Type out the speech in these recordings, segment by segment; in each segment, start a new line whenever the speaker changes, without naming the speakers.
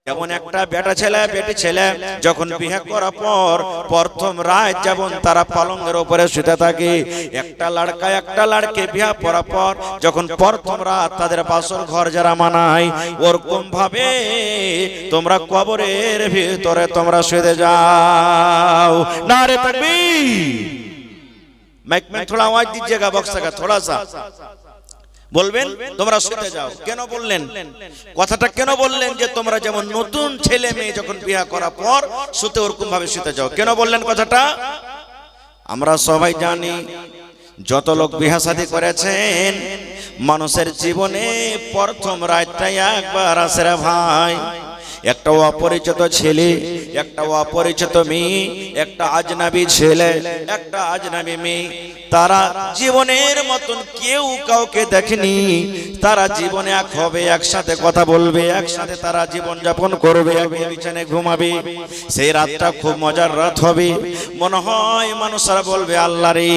যেমন একটা বেটা ছেলে বেটি ছেলে যখন বিয়ে করার পর প্রথম রাত যেমন তারা পালঙ্গের উপরে শুতে থাকে, একটা লড়কা একটা লড়কি বিয়ে করার পর যখন প্রথম রাত তাদের বাসর ঘর যারা মানায়, ওরকম ভাবে তোমরা কবরের ভিতরে তোমরা শুতে যাও। নারে তাকবীর। माइक में थोड़ा आवाज दीजिएगा, बॉक्स का थोड़ा सा বলবেন তোমরা শুতে যাও। কেন বললেন কথাটা, কেন বললেন যে তোমরা যেমন নতুন ছেলে মেয়ে যখন বিয়ে করার পর শুতে ওরকম ভাবে শুতে যাও, কেন বললেন কথাটা? আমরা সবাই জানি যত লোক বিয়ে শাদী করেছেন মানুষের জীবনে প্রথম রাতটাই একবার আসে রে ভাই। একটা অপরিচিত ছেলে, একটা অপরিচিত মেয়ে, একটা আজনাবী ছেলে, একটা আজনাবী মেয়ে, তারা জীবনের মতন কেউ কাউকে দেখেনি। তারা জীবনে এক হবে, একসাথে কথা বলবে, একসাথে তারা জীবন যাপন করবে, বিছানায় ঘুমাবে। সেই রাতটা খুব মজার রাত হবে। মনে হয় মানুষরা বলবে আল্লাহ রে,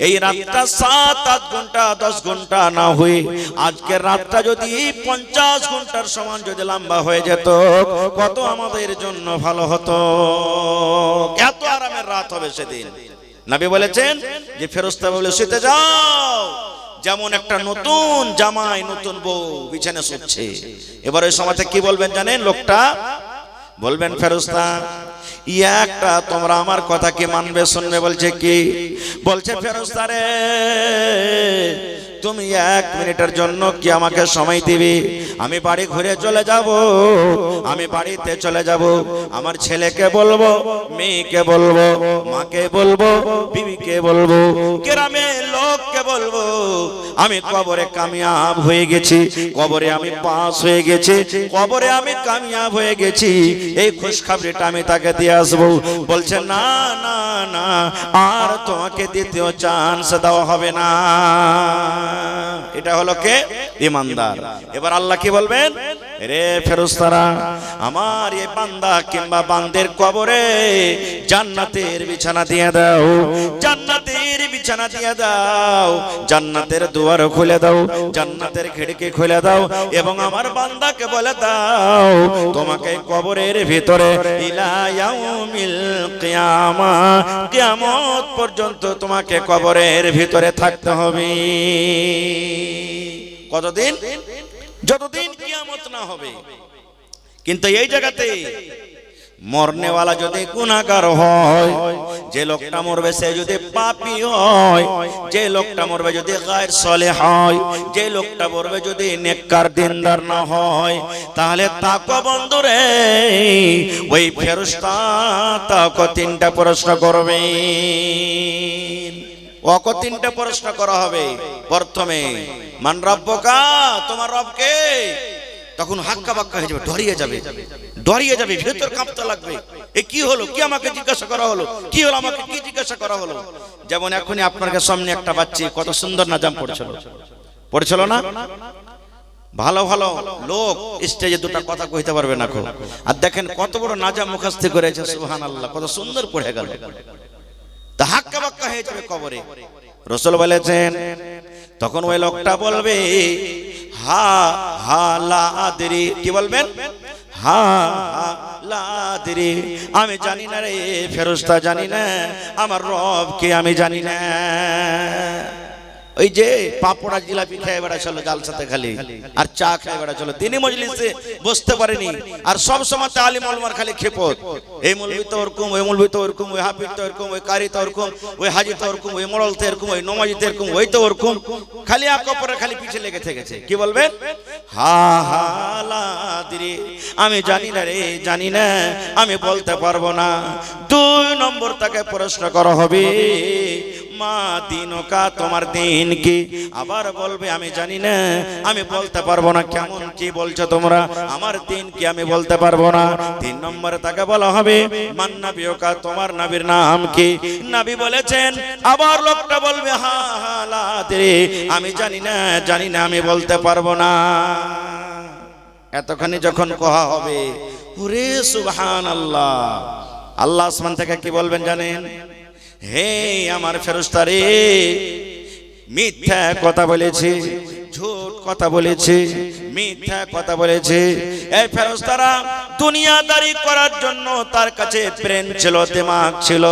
এই রাতটা 7-8 ঘন্টা 10 ঘন্টা না হয়ে আজকের রাতটা যদি 50 ঘন্টার সমান যদি লম্বা হয়ে যেত কত আমাদের জন্য ভালো হতো। এত আরামের রাত হবে সেদিন। নবী বলেছেন যে ফেরেশতা বলে শুতে যাও, যেমন একটা নতুন জামাই নতুন বউ বিছানায় শুচ্ছে। এবার ওই সময়তে কি বলবেন জানেন? লোকটা বলবেন ফেরেশতা একটা তোমরা আমার কথা কি মানবে শুনবে? বলছে কি? বলছে ফেরেশতা রে তুমি 1 মিনিটের জন্য কি আমাকে সময় দিবে? আমি বাড়ি ঘুরে চলে যাব, আমি বাড়িতে চলে যাব, আমার ছেলেকে বলবো, মেয়েকে বলবো, মাকে বলবো, বিবিকে বলবো, গ্রামের লোককে বলবো আমি কবরে কামিয়াব হয়ে গেছি, কবরে আমি পাস হয়ে গেছি, কবরে আমি কামিয়াব হয়ে গেছি। এই খুশখবরিটা আমি তাকে দিয়ে আসবো। বলছে না না না, আর তোমাকে দ্বিতীয় চান্স দেওয়া হবে না। এটা হলো কে? ঈমানদার। এবার আল্লাহ কি বলবেন? রে ফেরেশতারা আমার এই বান্দা কিংবা বান্দের কবরে জান্নাতের বিছানা দিয়ে দাও, জান্নাতের বিছানা দিয়ে দাও, জান্নাতের দুয়ার খুলে দাও, জান্নাতের খিড়কি খুলে দাও, এবং আমার বান্দাকে বলে দাও তোমাকে কবরের ভিতরে ইলা ইয়াউমিল কিয়ামা, কিয়ামত পর্যন্ত তোমাকে কবরের ভিতরে থাকতে হবে। কতদিন? যতদিন কিয়ামত না হবে। কিন্তু এই জায়গাতে মরনেওয়ালা যদি গুনাহগার হয়, যে লোকটা মরবে সে যদি পাপী হয়, যে লোকটা মরবে যদি গায়র সালেহ হয়, যে লোকটা মরবে যদি নেককার দিনদার না হয়, তাহলে তাকে বন্ধুরে ওই ফেরেশতা তাকে 3টা প্রশ্ন করবে। ওকে 3টা প্রশ্ন করা হবে। প্রথমে মান রাব্বুকা, তোমার রব কে? তখন হাক্কা বাক্কা হয়ে যাবে, ডরিয়ে যাবে, ডরিয়ে যাবে, ভেতর কাঁপতে লাগবে। এ কি হলো? কি আমাকে জিজ্ঞাসা করা হলো? কি হলো? আমাকে কি জিজ্ঞাসা করা হলো? যেমন এখনই আপনার সামনে একটা বাচ্চা কত সুন্দর নাজাম পড়ছিল না? ভালো ভালো লোক স্টেজে 2টা কথা কইতে পারবে না। আর দেখেন কত বড় নাজাম মুখস্থ করেছে, সুবহানাল্লাহ, কত সুন্দর পড়ে গেল। তা হাক্কা বাক্কা হয়ে যাবে কবরে। রাসূল বলেছেন তখন ওই লোকটা বলবে হা হা লা আদরি। কি বলবেন? হা হা লা আদরি, আমি জানি না রে ফেরেশতা, জানি না আমার রব কে, আমি জানি না। ওই যে পাপড়া জিলাপি খেয়ে বেড়াচ্ছিল জালসাতে খালি, আর চা খেয়ে বেড়াচ্ছিল, তিনি মজলিসে বসতে পারেনি। আর সব সময় আলিম ওলামার খালি খেপত, এই মৌলবি তো ওরকম, ওই মৌলবি তো ওরকম, ওই হাফিজ তো ওরকম, ওই কারি তো ওরকম, ওই হাজি তো ওরকম, ওই মোড়ল তো এরকম, ওই নমাজি তো এরকম, ওই তো ওরকম, খালি এক অপরের খালি পিছে লেগে থেকেছে। কি বলবেন? হা হা লা আদরি, আমি জানি না রে, জানি না, আমি বলতে পারবো না। 2 নম্বর তাকে প্রশ্ন করা হবে মা দিনুকা, তোমার দিন কি? আবার বলবে আমি জানি না, আমি বলতে পারবো না। কেমন কি বলছো তোমরা? আমার দিন কি, আমি বলতে পারবো না। 3 নম্বরে তাকে বলা হবে মান নাবিয়ুকা, তোমার নবীর নাম কি? নবী বলেছেন, আবার লোকটা বলবে হা হা লা আদরি, আমি জানি না, জানি না, আমি বলতে পারবো না। এতখানি যখন কোহা হবে, ওরে সুবহানাল্লাহ, আল্লাহ আসমান থেকে কি বলবেন জানেন? হে আমার ফেরেশতা রে, মিথ্যা কথা বলেছি, ঝুট কথা বলেছে, মিথ্যা কথা বলেছে। এই ফেরেশতারা দুনিয়াদারি করার জন্য তার কাছে ব্রেন ছিল, দিমাগ ছিল।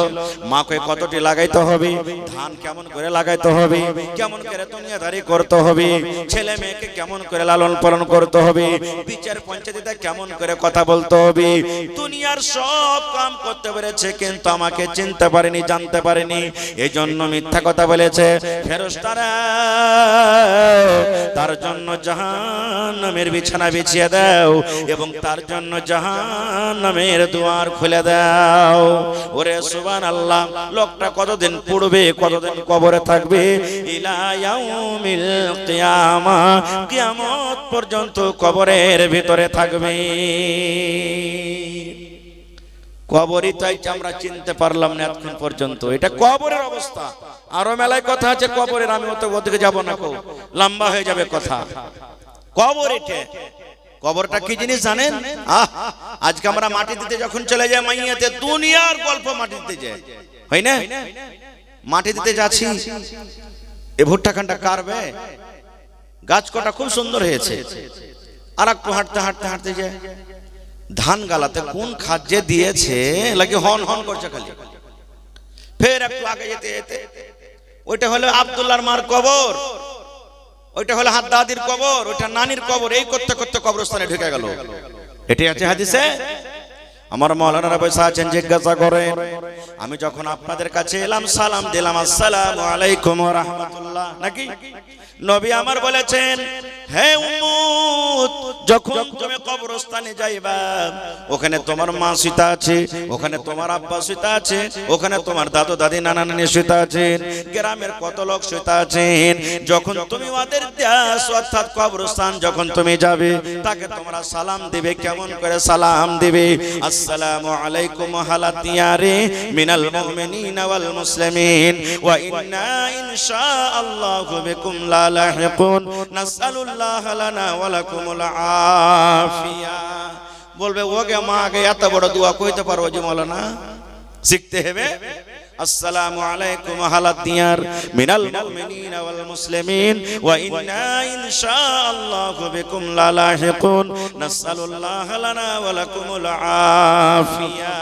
মাকে কতটি লাগাইতে হবে, ধান কেমন করে লাগাইতে হবে, কেমন করে দুনিয়াদারি করতে হবে, ছেলে মেয়েকে কেমন করে লালন পালন করতে হবে, বিচার পঞ্চায়েতে কেমন করে কথা বলতে হবে, দুনিয়ার সব কাম করতে পেরেছে, কিন্তু আমাকে চিনতে পারেনি, জানতে পারেনি, এই জন্য মিথ্যা কথা বলেছে। ফেরেশতারা তার জন্য জাহান্নামের বিছানা বিছিয়ে দাও এবং তার জন্য জাহান্নামের দুয়ার খুলে দাও। ওরে সুবহানাল্লাহ, লোকটা কতদিন পড়বে, কতদিন কবরে থাকবে? ইলা ইয়াউমিল কিয়ামা, কিয়ামত পর্যন্ত কবরের ভিতরে থাকবে। কবরই তাই আমরা চিনতে পারলাম না এখন পর্যন্ত। এটা কবরের অবস্থা। আরো মেলায় কথা আছে কবরের, আমি ওদিকে যাব না, লম্বা হয়ে যাবে কথা। কবর এটা, কবরটা কি জিনিস জানেন? আজকে আমরা মাটি দিতে যখন চলে যাই মাইয়াতে, দুনিয়ার গল্প মাটি দিতে যায়, হয় না? মাটি দিতে যাচ্ছি, এ ভুট্টা খানটা কারবে, গাছ কটা খুব সুন্দর হয়েছে, আর একটু হাঁটতে হাঁটতে হাঁটতে যায়, ধান গালাতে কোন খাদ্যে দিয়েছে লাগে হন হন করছে খালি। ফের একটু আগে যেতে যেতে ওইটা হলো আব্দুল্লাহর মার কবর, ওইটা হলো হাত দাদির কবর, ওইটা নানির কবর, এই করতে করতে কবরস্থানে ঢুকে গেল। এটাই আছে হাদিসে। আমার মাওলানারা বসে আছেন, জিজ্ঞাসা করেন, আমি যখন আপনাদের কাছে এলাম সালাম দিলাম, আসসালামু আলাইকুম ওয়া রাহমাতুল্লাহ, নাকি? নবী আমার বলেছেন, হে উম্মত, যখন তুমি কবরস্থানে যাইবা, ওখানে তোমার মা সীতা আছে, ওখানে তোমার আব্বা সীতা আছে, ওখানে তোমার দাদু দাদি নানা নানি সীতা আছেন, গ্রামের কত লোক সীতা আছেন। যখন তুমি ওদের দেশ অর্থাৎ কবরস্থান যখন তুমি যাবে, তাকে তোমরা সালাম দিবে। কেমন করে সালাম দিবে? আসসালামু আলাইকুম হালাতিয়ারে মিনাল মুমিনিনা ওয়াল মুসলিমিন ওয়া ইন্না ইনশাআল্লাহু বিকুম লা লাহিকুন নাসআলুল্লাহ লানা ওয়া লাকুমুল আফিয়া। বলবে ওকে মা আগে এত বড় দোয়া কইতে পারো যে মাওলানা? শিখতে হবে। আসসালামু আলাইকুম হালাতিয়ার মিনাল মুমিনিনা ওয়াল মুসলিমিন ওয়া ইন্না ইনশাআল্লাহু বিকুম লা লাহিকুন নাসআলুল্লাহ লানা ওয়া লাকুমুল আফিয়া।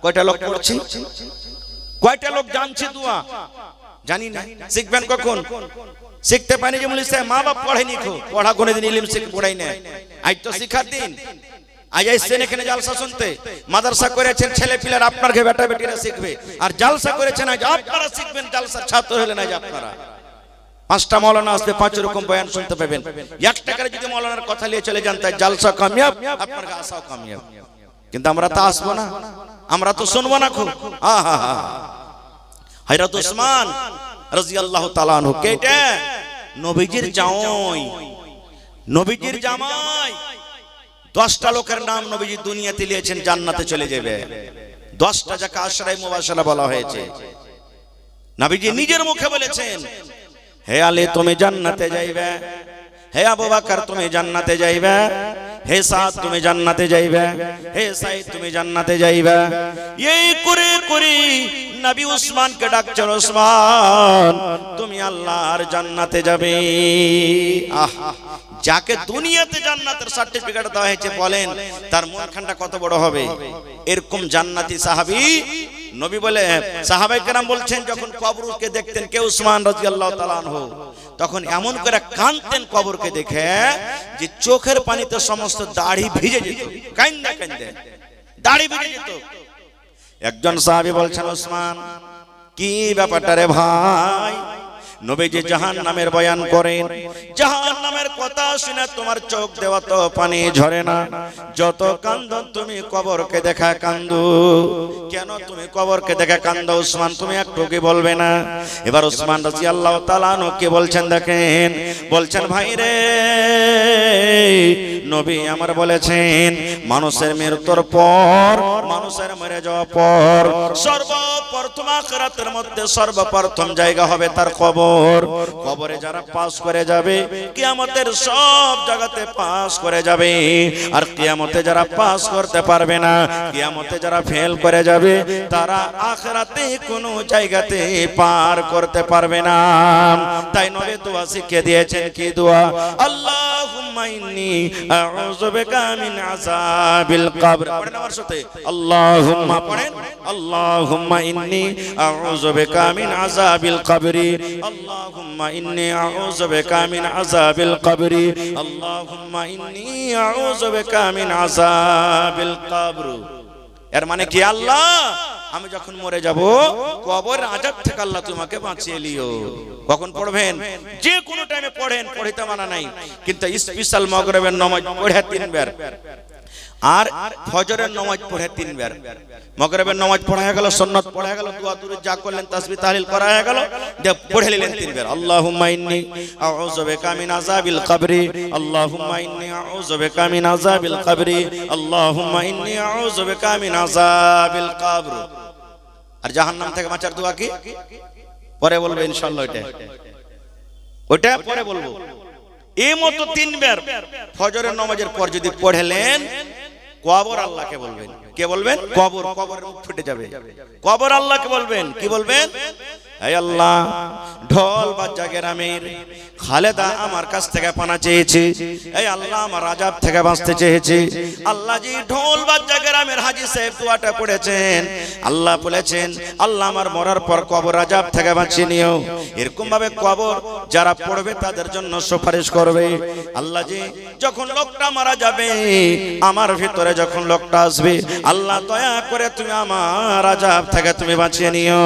কয়টা লোক পড়ছি? কয়টা লোক জানছে দোয়া? জানি না। শিখবেন কখন? শিখতে পারি যে মুলি সাহেব মা বাপ পড়ায়নি, পড়া কোনোদিন ইলম শিখ পড়াই না। আজ তো শিখার দিন, আজ এসছেন এখানে জালসা শুনতে, মাদ্রাসা করেছেন, ছেলে পিলার আপনার ঘরে বেটা বেটিরা শিখবে, আর জালসা করেছেন আজ আপনারা শিখবেন। জালসার ছাত্র হলেন আজ আপনারা। 5টা মাওলানা আসবে, 5 রকম বয়ান শুনতে পাবেন। 1 টাকার যদি মাওলানার কথা নিয়ে চলে যান, তাই জালসা কামিয়াব, আপনার আশাও কামিয়াব। কিন্তু আমরা তো আসবো না, আমরা তো শুনবো না। খুব হযরত উসমান রাদিয়াল্লাহু তাআলা আনহু, কেটে নবীজির জামাই, নবীজির জামাই। 10টা লোকের নাম নবীজি দুনিয়াতে লিয়েছেন, জান্নাতে চলে যাবে। 10টা যাকে আশরায়ে মুবাশশারা বলা হয়েছে। নবীজি নিজের মুখে বলেছেন, হে আলী তুমি জান্নাতে যাইবে, হে আবু বকর তুমি জান্নাতে যাইবে, হে সাদ তুমি জান্নাতে যাইবে, হে সাইদ তুমি জান্নাতে যাইবে। এই করে করে নবী উসমানকে ডাকছেন, উসমান তুমি আল্লাহর জান্নাতে যাবে। যাকে দুনিয়াতে জান্নাতের সার্টিফিকেট দেওয়া হয়েছে, বলেন তার মনখানটা কত বড় হবে? এরকম জান্নাতি সাহাবী নবী বলে, সাহাবায়ে কেরাম বলছেন, যখন কবরকে দেখতেন কে উসমান রাদিয়াল্লাহু তাআলা আনহু, তখন এমন করে কাঁদতেন কবরকে দেখে যে চোখের পানিতে সমস্ত দাড়ি ভিজে যেত, কাঁদতে কাঁদতে দাড়ি ভিজে যেত। একজন সাহাবী বলছেন, উসমান কি ব্যাপারটা রে ভাই? নবীজি জাহান্নামের বয়ান করেন, জাহান্নামের কথা শুনে তোমার চোখ দেওয়া তো পানি ঝরে না, যত কান্দো তুমি কবরকে দেখা কান্দো। কেন তুমি কবরকে দেখা কান্দো উসমান, তুমি একটু কি বলবে না? এবার উসমান রাদিয়াল্লাহু তাআলা আনহু কি বলছেন দেখেন, বলছেন, ভাই রে, নবী আমার বলেছেন মানুষের মৃত্যুর পর, মানুষের মরে যাওয়ার পর সর্ব প্রথম আখিরাতের মধ্যে সর্বপ্রথম জায়গা হবে তার কবর। কবরে যারা পাস করে যাবে কিয়ামতের সব জায়গাতে পাস করে যাবে, আর কিয়ামতে যারা পাস করতে পারবে না, কিয়ামতে যারা ফেল করে যাবে, তারা আখিরাতে কোনো জায়গাতে পার করতে পারবে না। তাই নবী দোয়া শিখিয়ে দিয়েছেন, কি দোয়া? আল্লাহুম্মা ইন্নী আউযু বিকা মিন আযাবিল কবর। পড়েন আমার সাথে, আল্লাহুম্মা, পড়েন, আল্লাহুম্মা ইন্নী আউযু বিকা মিন আযাবিল কবরি, আল্লাহুম্মা ইন্নী আউযু বিকা মিন আযাবিল কবরি, আল্লাহুম্মা ইন্নী আউযু বিকা মিন আযাবিল কবর। এর মানে কি? আল্লাহ, আমি যখন মরে যাব কবরের আযাব থেকে আল্লাহ তোমাকে বাঁচিয়ে লিও। কখন পড়বেন? যে কোনো টাইমে পড়েন, পড়িতে মানা নাই, কিন্তু স্পেশাল মাগরিবের নামাজ পড়ে 3 বার, আর ফজরের নামাজ পড়ে 3 বার। মাগরিবের নামাজ পড়া হয়ে গেল, সুন্নাত পড়া হয়ে গেল, দোয়া দুরূদ যা করলেন, তাসবিহ তাহলিল করা হয়ে গেল, যে পড়ে নিলেন 3 বার। আল্লাহুম্মা ইন্নী আউযু বিকা মিন আযাবিল কবরি, আল্লাহুম্মা ইন্নী আউযু বিকা মিন আযাবিল কবরি, আল্লাহুম্মা ইন্নী আউযু বিকা মিন আযাবিল কবর। আর জাহান্নাম থেকে বাঁচার দোয়া কি? পরে বলবো ইনশাআল্লাহ। ওটা পরে বলবো। এই মতো 3 বার ফজরের নামাজের পর যদি পড়লেন, কবর আল্লাহকে বলবেন। কে বলবেন? কবর। কবরের মুখ ফুটে যাবে। কবর আল্লাহকে বলবেন। কি বলবেন? হে আল্লাহ, ঢোল বাজা গ্রামের খালেদা আমার কাছ থেকে পানা চেয়েছে, এই আল্লাহ আমার আযাব থেকে বাঁচতে চেয়েছে। আল্লাহ জি ঢোল বাজা গ্রামের হাজী সাহেব দোয়াটা পড়েছেন, আল্লাহ বলেছেন, আল্লাহ আমার মরার পর কবর আযাব থেকে বাঁচিয়ে নিও। এরকম ভাবে কবর যারা পড়বে তাদের জন্য সুপারিশ করবে। আল্লাহ জি যখন লোকটা মারা যাবে, আমার ভিতরে যখন লোকটা আসবে, আল্লাহ দয়া করে তুমি আমার আযাব থেকে তুমি বাঁচিয়ে নিও।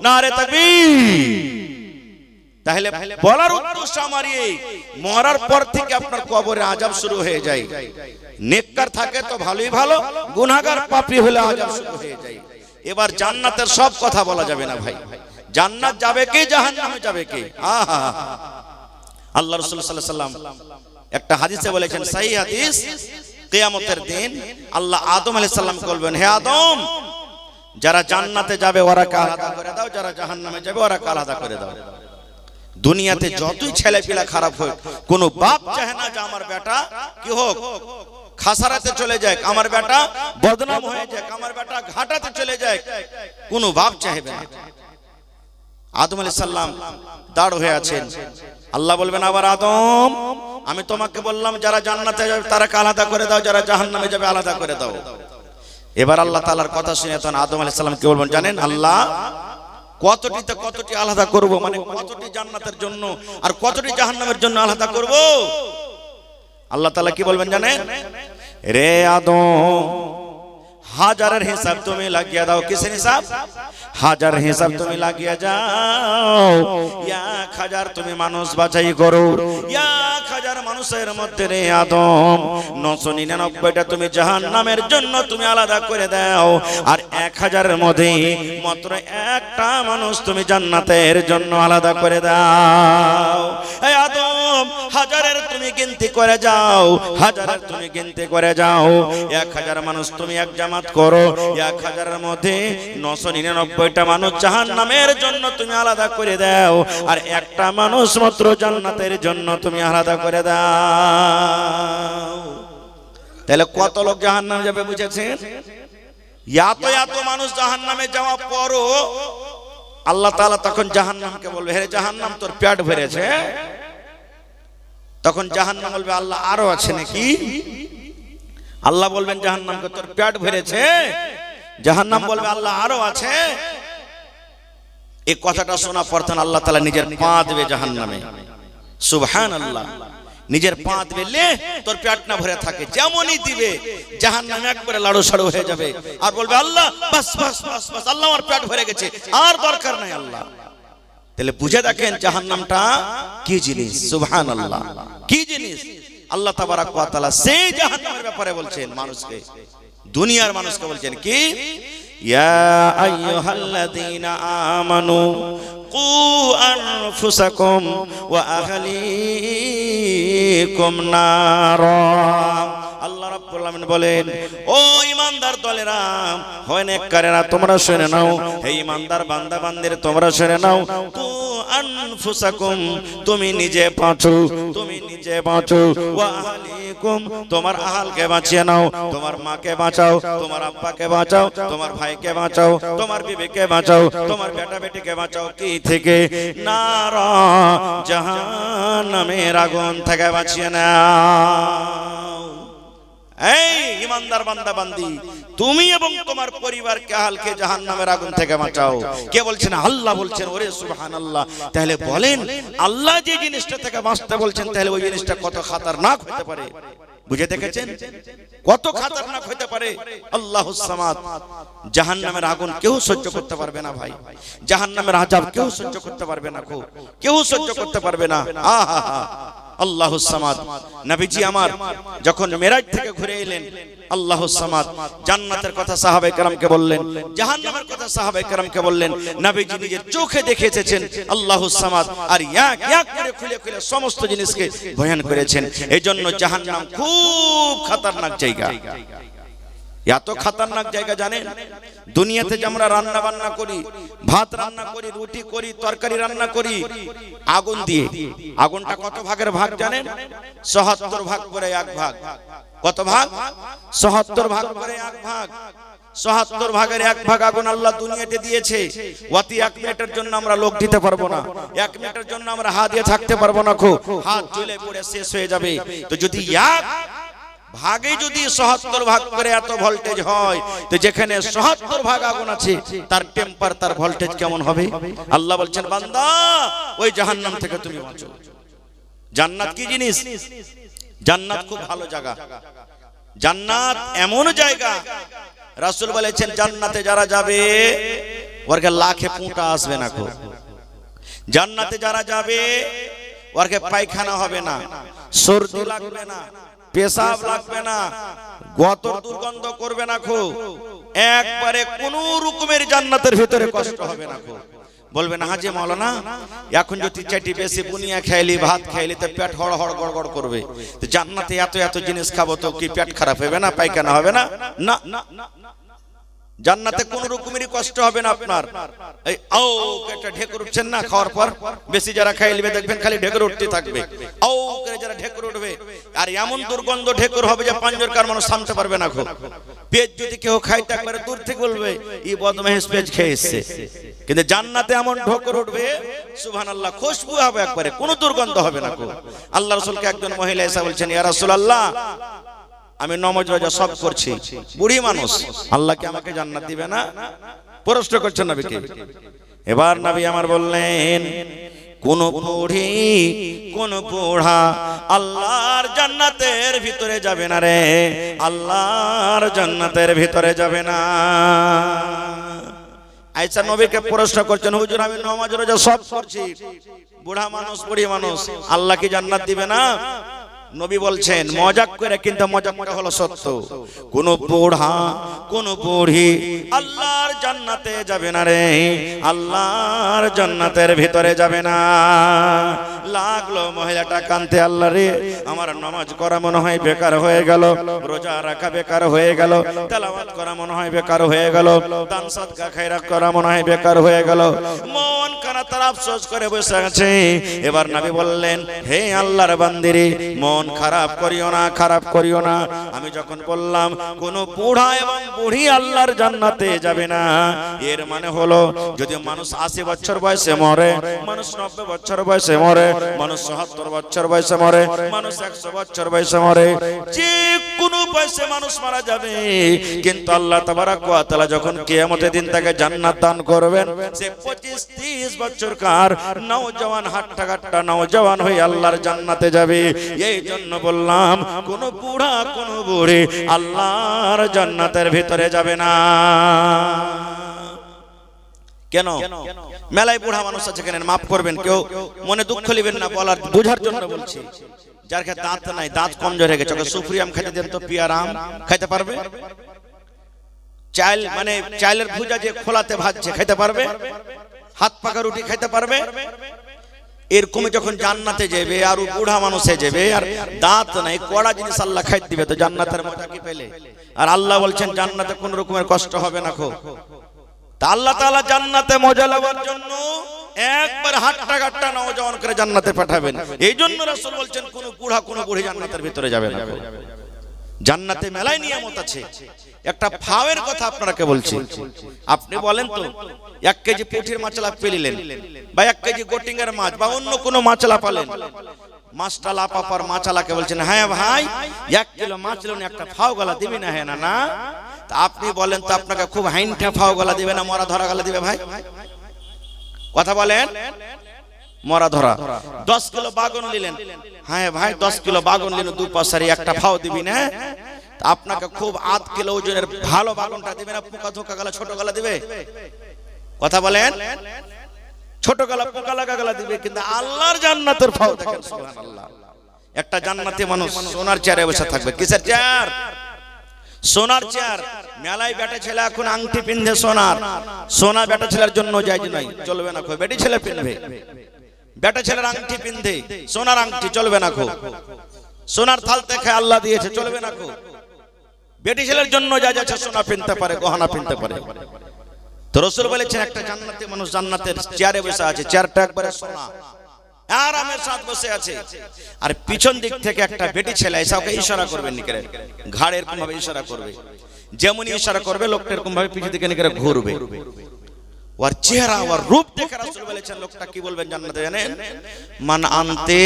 নারে তাকবীর। তাহলে বলার উদ্দেশ্য আমার এই, মরার পর থেকে আপনার কবরে আযাব শুরু হয়ে যায়। নেককার থাকে তো ভালোই ভালো, গুনাহগার পাপী হলে আযাব শুরু হয়ে যায়। এবার জান্নাতের সব কথা বলা যাবে না ভাই। জান্নাত যাবে কে, জাহান্নামে যাবে কে? আহা, আল্লাহ রাসূল সাল্লাল্লাহু আলাইহি সাল্লাম একটা হাদিসে বলেছেন, সহিহ হাদিস, কিয়ামতের দিন আল্লাহ আদম আলাইহিস সালামকে বলবেন, হে আদম, যারা জান্নাতে যাবে ওরাকে আলাদা করে দাও, যারা জাহান্নামে যাবে ওরাকে আলাদা করে দাও। দুনিয়াতে যতই ছেলেপিলা খারাপ হোক, কোন বাপ চায় না যে আমার বেটা কি হোক, খাসারাতে চলে যায়, আমার বেটা বদনাম হয়ে যায়, আমার বেটা ঘাটাতে চলে যায়, কোন বাপ চাইবে না। আদম আলাইহিস সালাম দাঁড় হয়ে আছেন, আল্লাহ বলবেন, আবার আদম, আমি তোমাকে বললাম যারা জান্নাতে যাবে তারাকে আলাদা করে দাও, যারা জাহান্নামে যাবে আলাদা করে দাও। এবার আল্লাহ তাআলার কথা শুনে তখন আদম আলাইহিস সালাম কি বলবেন জানেন? আল্লাহ, কতটি আলাদা করব, মানে কতটি জান্নাতের জন্য আর কতটি জাহান্নামের জন্য আলাদা করব? আল্লাহ তাআলা কি বলবেন জানেন? রে আদম, হাজারের হিসাব তুমি লাগিয়ে দাও। কিসের হিসাব? হাজার হিসাব তুমি লাগিয়ে যাও। 1000 তুমি মানুষ বাছাই করো। 1000 মানুষের মধ্যে রে আদম 999টা তুমি জাহান্নামের জন্য তুমি আলাদা করে দাও, আর 1000-এর মধ্যে মাত্র একটা মানুষ তুমি জান্নাতের জন্য আলাদা করে দাও। এই আদম, 1000-এর তুমি গিনতি করে যাও, 1000-এর তুমি গিনতি করে যাও। 1000 মানুষ তুমি এক জামাত করো, 1000-এর মধ্যে 999টা মানুষ জাহান্নামের জন্য তুমি আলাদা করে দাও, আর একটা মানুষ মাত্র জান্নাতের জন্য তুমি আলাদা করে দাও। তাহলে কত লোক জাহান্নামে যাবে বুঝেছেন? এত মানুষ জাহান্নামে যাওয়া পরও আল্লাহ তাআলা তখন জাহান্নামকে বলবে, হে জাহান্নাম, তোর পেট ভরেছে। তখন জাহান্নাম বলবে, আল্লাহ আরো আছে নাকি? আল্লাহ বলবেন জাহান্নামকে, তোর পেট ভরেছে? জাহান্নাম বলবে, আল্লাহ আরো আছে। এই কথাটা শোনা পর আল্লাহ তাআলা নিজের পা দেবে জাহান্নামে। সুবহানাল্লাহ। নিজের পা দিলে তোর পেট না ভরে থাকে, যেমনই দিবে জাহান্নাম একবারে লাড়ু সাড়ু হয়ে যাবে, আর বলবে, আল্লাহ বাস বাস বাস বাস, আল্লাহ আমার পেট ভরে গেছে, আর দরকার নাই আল্লাহ। তাহলে বুঝে দেখেন জাহান্নামটা কি জিনিস। সুবহানাল্লাহ, কি জিনিস। আল্লাহ তাবারাক ওয়া তাআলা সেই জাহান্নামের ব্যাপারে বলছেন মানুষকে, দুনিয়ার মানুষকে বলছেন কি, ইয়া আইয়ুহাল্লাযীনা আমানু কু আনফুসাকুম ওয়া আহলিকুম নারা। আল্লাহ রাব্বুল আলামিন বলেন, ও ঈমানদার দলেরা, হয় নেককারেরা, তোমরা শুনে নাও। হে ঈমানদার বান্দা বান্দির, তোমরা শুনে নাও। তু আনফুসাকুম, তুমি নিজে বাঁচো, তুমি নিজে বাঁচো। ওয়া আহলিকুম, তোমার আহালকে বাঁচিয়ে নাও। তোমার মাকে বাঁচাও, তোমার আব্বাকে বাঁচাও, তোমার ভাইকে বাঁচাও, তোমার বিবিকে বাঁচাও, তোমার বেটা বেটিকে বাঁচাও। কি থেকে? নারা, জাহান্নামের আগুন থেকে বাঁচিয়ে নাও। এই ঈমানদার বান্দা বান্দি, তুমি এবং তোমার পরিবারকে আহলকে জাহান্নামের আগুন থেকে বাঁচাও। কে বলছেন? আল্লাহ বলছেন। ওরে সুবহানাল্লাহ। তাহলে বলেন, আল্লাহ যে জিনিসটা থেকে বাঁচতে বলছেন, তাহলে ওই জিনিসটা কত খাতারনাক হতে পারে? বুঝে দেখেছেন কত খাতারনাক হতে পারে? আল্লাহুস সামাদ। জাহান্নামের আগুন কেউ সহ্য করতে পারবে না ভাই, জাহান্নামের আযাব কেউ সহ্য করতে পারবে না, কেউ সহ্য করতে পারবে না। আহা, আল্লাহুস সামাদ। নবীজি আমার যখন মেরাজ থেকে ঘুরে এলেন, আল্লাহুস সামাদ জান্নাতের কথা সাহাবায়ে কেরামকে বললেন, জাহান্নামের কথা সাহাবায়ে কেরামকে বললেন। নবীজি নিজের চোখে দেখে এসেছেন আল্লাহুস সামাদ, আর এক এক করে খুলে খুলে সমস্ত জিনিসকে বয়ান করেছেন। এইজন্য জাহান্নাম খুব খাতারনাক জায়গা। এত খাতারনাক জায়গা জানেন, দুনিয়াতে যে আমরা রান্না বান্না করি, ভাত রান্না করি, রুটি করি, তরকারি রান্না করি আগুন দিয়ে, আগুনটা কত ভাগের ভাগ জানেন? ৭৭ ভাগ করে এক ভাগ। কত ভাগ? ৭৭ ভাগ করে এক ভাগ। ৭৭ ভাগের এক ভাগ আগুন আল্লাহ দুনিয়াতে দিয়েছে। অতি ১ মিনিটের জন্য আমরা লোক দিতে পারবো না, ১ মিনিটের জন্য আমরা হাত দিয়ে থাকতে পারবো না, হাত জ্বলে পড়ে শেষ হয়ে যাবে। তো যদি এক ভাগে যদি ৭৭ ভাগ করে এত ভোল্টেজ হয়, তো যেখানে ৭৭ ভাগ আগুন আছে, তার টেম্পার, তার ভোল্টেজ কেমন হবে? আল্লাহ বলছেন, বান্দা ওই জাহান্নাম থেকে তুমি বাঁচো। জান্নাত কি জিনিস? জান্নাত খুব ভালো জায়গা। জান্নাত এমন জায়গা, রাসূল বলেছেন, জান্নাতে যারা যাবে ওরকে লাখে পুঁটা আসবে না। জান্নাতে যারা যাবে ওরকে পায়খানা হবে না, সর্দি লাগবে না, পেশাব লাগবে না, গতর দুর্গন্ধ করবে না, একবারে কোন রকমের জান্নাতের ভিতরে কষ্ট হবে না। বলবে না, হাজি মাওলানা এখন যদি চাটি বেশি বুনিয়া খাইলি, ভাত খাইলি, তো পেট হড় হড় গড়গড় করবে। তো জান্নাতে এত এত জিনিস খাবো তো কি পেট খারাপ হবে না, পায়খানা হবে না? না, জান্নাতে কোন রকমেরই কষ্ট হবে না আপনার। এই আও একটা ঢেকুর উঠছেন না খাওয়ার পর, বেশি যারা খাইলবে দেখবেন খালি ঢেকুর উঠতে থাকবে, আও করে যারা ঢেকুর উঠবে, আর এমন দুর্গন্ধ ঢেকুর হবে যে পাঁচজনকার মানুষ সামতে পারবে না। পেজ যদি কেউ খাইতে একবারে দূর থেকে বলবে এই বদমাইশ পেজ খেয়ে এসছে। কিন্তু জান্নাতে এমন ঢেকুর উঠবে, সুবহানাল্লাহ, খুশবু হবে একবারে, কোনো দুর্গন্ধ হবে না। আল্লাহ রাসূলকে একজন মহিলা এসে বলছেন, ইয়া রাসূলুল্লাহ, আমি নামাজ রোজা সব করছি, বুড়ি মানুষ, আল্লাহ কি আমাকে জান্নাত দিবে না? প্রশ্ন করছেন নবীকে। এবার নবী আমার বললেন, কোন বুড়ি, কোন বুড়া আল্লাহর জান্নাতের ভিতরে যাবে না রে, আল্লাহর জান্নাতের ভিতরে যাবে না। আয়েশা নবীকে প্রশ্ন করছেন, হুজুর আমি নামাজ রোজা সব করছি, বুড়া মানুষ, বুড়ি মানুষ, আল্লাহ কি জান্নাত দিবে না? নবী বলছেন মজাক করে, কিন্তু মজাকটা হলো সত্য, কোন বুড়া, কোন বুড়ি আল্লাহর জান্নাতে যাবে না রে, আল্লাহর জান্নাতের ভিতরে যাবে না। লাগলো মহিলাটা কানতে, আল্লাহ রে আমার নামাজ করা মনে হয় বেকার হয়ে গেল, রোজা রাখা বেকার হয়ে গেল, তেলাওয়াত করা মনে হয় বেকার হয়ে গেল, দান সদকা খায়রাত করা মনে হয় বেকার হয়ে গেল, মন কানা তার আফসোস করে বসে আছে। এবার নবী বললেন, হে আল্লাহর বান্দিরে, মন খারাপ করিও না, খারাপ করিও না। আমি যখন বললাম কোন বুড়া এবং বুড়ি আল্লাহর জান্নাতে যাবে না, এর মানে হলো যদি মানুষ ৮০ বছর বয়সে মরে, মানুষ ৯০ বছর বয়সে মরে, মানুষ ৭০ বছর বয়সে মরে, মানুষ ১০০ বছর বয়সে মরে, যে কোন বয়সে মানুষ মারা যাবে, কিন্তু আল্লাহ তাবারক ওয়া তাআলা যখন কিয়ামতের দিন তাকে জান্নাত দান করবেন, সে ২৫-৩০ বছরকার নওজওয়ান, হাট্টা-কাট্টা নওজওয়ান হয়ে আল্লাহর জান্নাতে যাবে। এই জন্য বললাম কোন বুড়া, কোন বুড়ি আল্লাহর জান্নাতের ভিতরে যাবে না। কেন? মেলায় বুড়া মানুষ আছে, কেন মাফ করবেন, কেউ মনে দুঃখ নেবেন না, বলার বোঝার জন্য বলছি। যার কাছে দাঁত নাই, দাঁত কমজোর হয়ে গেছে, সুফরি আম খেতে দেন তো, পিয়ার আম খাইতে পারবে? চাল মানে চালের ভুজা যে খোলাতে ভাজছে খাইতে পারবে? হাত পাকা রুটি খাইতে পারবে? এরকম যখন জান্নাতে যাবে আর বুড়া মানুষে যাবে আর দাঁত নাই কড়া জিনিস আল্লাহ খাই দিবে, তো জান্নাতের মজা কি পেলে? আর আল্লাহ বলছেন জান্নাতে কোন রকমের কষ্ট হবে না। তা আল্লাহ তাআলা জান্নাতে মজা লাগার জন্য একবার হাট্টা গাট্টা নওজওয়ান করে জান্নাতে পাঠাবেন। এই জন্য রাসূল বলছেন কোন বুড়া কোন বুড়ি জান্নাতের ভিতরে যাবে না। জান্নাতে মেলায় নিয়ামত আছে। একটা ফাওয়ের কথা আপনাকে বলছি, আপনি বলেন তো 1 কেজি পুঁটির মাছলা পেলিলেন বা 1 কেজি গোটিং এর মাছ বা অন্য কোন মাছলা পালেন, মাছটা লাপা পর মাছলাকে বলছেন হ্যাঁ ভাই 1 কিলো মাছ লন একটা ফাও গলা দিবি না? হ্যাঁ না। তা আপনি বলেন তো আপনাকে খুব হাইনটা ফাও গলা দিবে না মরা ধরা গলা দিবে? ভাই কথা বলেন। মরা ধরা 10 কিলো বাগন নিলেন, হ্যাঁ ভাই 10 কিলো বাগন নিলেন, 2 পাশারি একটা ফাও দিবি না? আপনাকে খুব 8 কিলো ওজনের ভালো বাগনটা দিবে না পোকা ধোকা গলা ছোট গলা দিবে? কথা বলেন। ছোট গলা পোকা লাগা গলা দিবে। কিন্তু আল্লাহর জান্নাতের ফাও দেখেন সুবহানাল্লাহ। একটা জান্নাতি মানুষ সোনার চেয়ারে বসে থাকবে। কিসের চেয়ার? সোনার চেয়ার। মেলায় বেটা ছেলে এখন আংটি পিনধে সোনার, সোনা বেটা ছেলের জন্য জায়েজ নাই, চলবে না। বেটি ছেলে পিনবে, বেটা ছেলের আংটি পিনধে সোনার আংটি চলবে না। সোনার থাল দেখে আল্লাহ দিয়েছে, চলবে না। বেটি ছেলের জন্য যা যাচ্ছে সোনা পিনতে পারে, গহনা পিনতে পারে। তো রাসূল বলেছেন একটা জান্নাতি মানুষ জান্নাতের চেয়ারে বসে আছে, চেয়ারটা একবারে সোনা, আরামের সাথে বসে আছে। আর পিছন দিক থেকে একটা বেটি ছেলে এসে ওকে ইশারা করবে, নিকরে ঘাড় এরকম ভাবে ইশারা করবে, যেমনই ইশারা করবে লোকটা এরকম ভাবে পিছন দিকে নিকরে ঘুরবে। ওর চেহারা ওর রূপ দেখে রাসূল বলেছেন লোকটা কি বলবেন জান্নাতে জানেন? মান আনতে,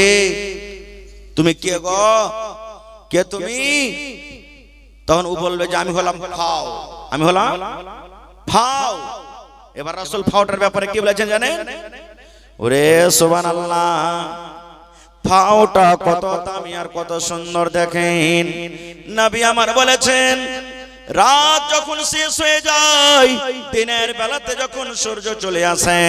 তুমি কে গো, কে তুমি? তখন ও বলবে যে আমি হলাম ফাও, আমি হলাম ফাও। এবার রাসূল ফাওটার ব্যাপারে কি বলেছেন জানেন? ওরে সুবহানাল্লাহ, ফাওটা কত দামি আর কত সুন্দর দেখেন। নবী আমার বলেছেন রাত যখন শেষ হয়ে যায়, দিনের বেলাতে যখন সূর্য চলে আসে,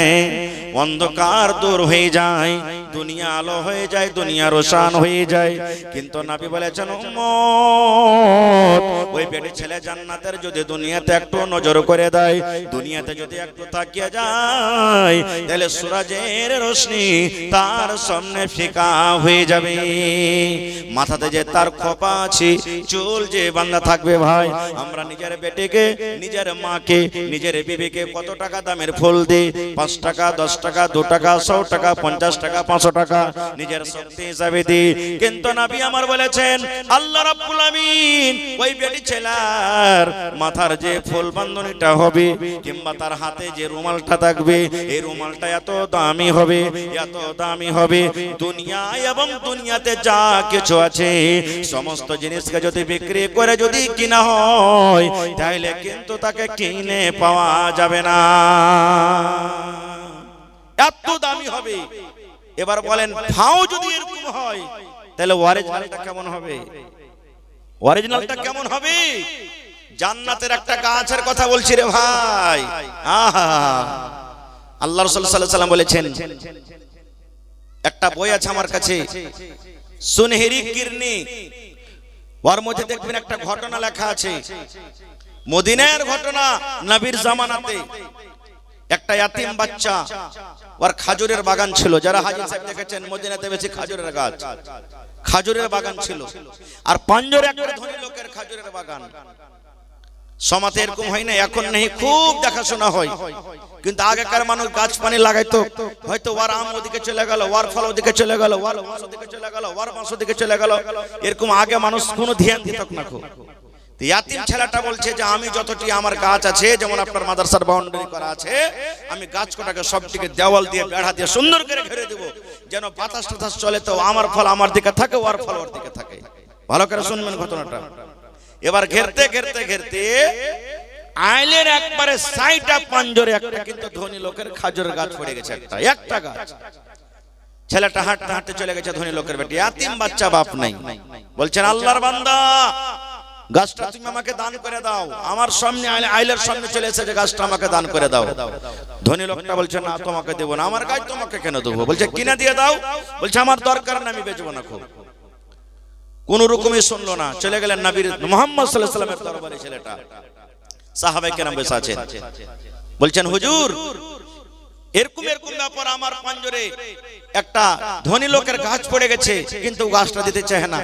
অন্ধকার দূর হয়ে যায়, দুনিয়া আলো হয়ে যায়, দুনিয়া রোশন হয়ে যায়। কিন্তু নবী বলেছেন উম্মত, ওই বেটি ছেলে জান্নাতের যদি দুনিয়াতে একটু নজর করে দেয়, দুনিয়াতে যদি একটু তাকিয়ে যায়, তাহলে সূরজের রোশনি তার সামনে ফিকা হয়ে যাবে। মাথাতে যে তার খোপা আছে, চুল যে বাঁধা থাকবে, ভাই আমরা নিজের বেটিকে, নিজের মাকে, নিজের বিবিকে কত টাকা দামের ফুল দিই? 5 টাকা, 10 টাকা, 2 টাকা, 100 টাকা, 50 টাকা, 500 টাকা নিজের শক্তি হিসাবে দিই। কিন্তু নবী আমার বলেছেন আল্লাহ রাব্বুল আমিন ওই বেটি ছেলের মাথার যে ফুল বাঁধনীটা হবে কিংবা তার হাতে যে রুমালটা থাকবে, এই রুমালটা এত দামি হবে, এত দামি হবে, দুনিয়া এবং দুনিয়াতে যা কিছু আছে সমস্ত জিনিসকে যদি বিক্রি করে যদি কিনা হয়, তাহলে কিন্তু তাকে কিনে পাওয়া যাবে না, এত দামি হবে। এবার বলেন ফাও যদি এরকম হয়, তাহলে অরিজিনালটা কেমন হবে? অরিজিনালটা কেমন হবে? জান্নাতের একটা গাছের কথা বলছি রে ভাই। আহা, আল্লাহ রাসূল সাল্লাল্লাহু আলাইহি ওয়াসাল্লাম বলেছেন, একটা বই আছে আমার কাছে, সুনহেরি কিরনি, ওর মধ্যে দেখবেন একটা ঘটনা লেখা আছে, মদিনার ঘটনা, নবীর জামানাতে একটা ইয়াতিম বাচ্চা, ওর খাজুরের বাগান ছিল। যারা হাজী সাহেব দেখেছেন মদিনাতে বেশি খাজুরের গাছ, খাজুরের বাগান ছিল। আর পাঞ্জরে একটা ধনী লোকের খাজুরের বাগান। সমাজে এরকম হয় না, এখন নেই, খুব দেখাশোনা হয়। কিন্তু আগেকার মানুষ গাছ পানি লাগাইতো, হয়তো ওয়ার আম ওদিকে চলে গেল, ওয়ার ফল ওদিকে চলে গেল, ওয়ার বাঁশ ওদিকে চলে গেল, ওয়ার বাঁশ ওদিকে চলে গেল, এরকম আগে মানুষ কোনো ধ্যান দিত না। ইয়াতিম ছেলেটা বলছে যে আমি যতটি আমার গাছ আছে, যেমন আপনার মাদ্রাসার বাউন্ডারি করা আছে, আমি গাছ কটাকে সবটিকে দেওয়াল দিয়ে বেড়া দিয়ে সুন্দর করে ঘিরে দেব, যেন বাতাস টাতাস চলে তো আমার ফল আমার দিকে থাকে, ওর ফল ওর দিকে থাকে। ভালো করে শুনবেন ঘটনাটা। এবার ঘেরতে ঘেরতে ঘেরতে আইলের একবারে সাইটা পাঞ্জরে একটা কিন্তু ধনী লোকের খাজুরের গাছ পড়ে গেছে, একটা গাছ। ছেলেটা হাঁটতে হাঁটতে চলে গেছে ধনী লোকের বেটি, ইয়াতিম বাচ্চা, বাপ নাই। বলছেন আল্লাহর বান্দা, গাছটা তুমি আমাকে দান করে দাও। আমার সামনে আইলের সামনে চলে এসেছে, গাছটা আমাকে দান করে দাও। ধনী লোকটা বলছে না তোমাকে দেবো না, আমার গাছ তোমাকে কেন দেবো? বলছে কিনে দিয়ে দাও। বলছে আমার দরকার না, আমি বেচবো না। খুব কোন রকমই শুনলো না, চলে গেলেন নবীর মুহাম্মদ সাল্লাল্লাহু আলাইহি ওয়াসাল্লামের দরবারে। ছেলেটা সাহাবায়ে কেরাম বসে আছেন, বলছেন হুজুর এরকম এরকম ব্যাপার। আমার পাঞ্জরে একটা ধনী লোকের গাছ পড়ে গেছে, কিন্তু গাছটা দিতে চায় না।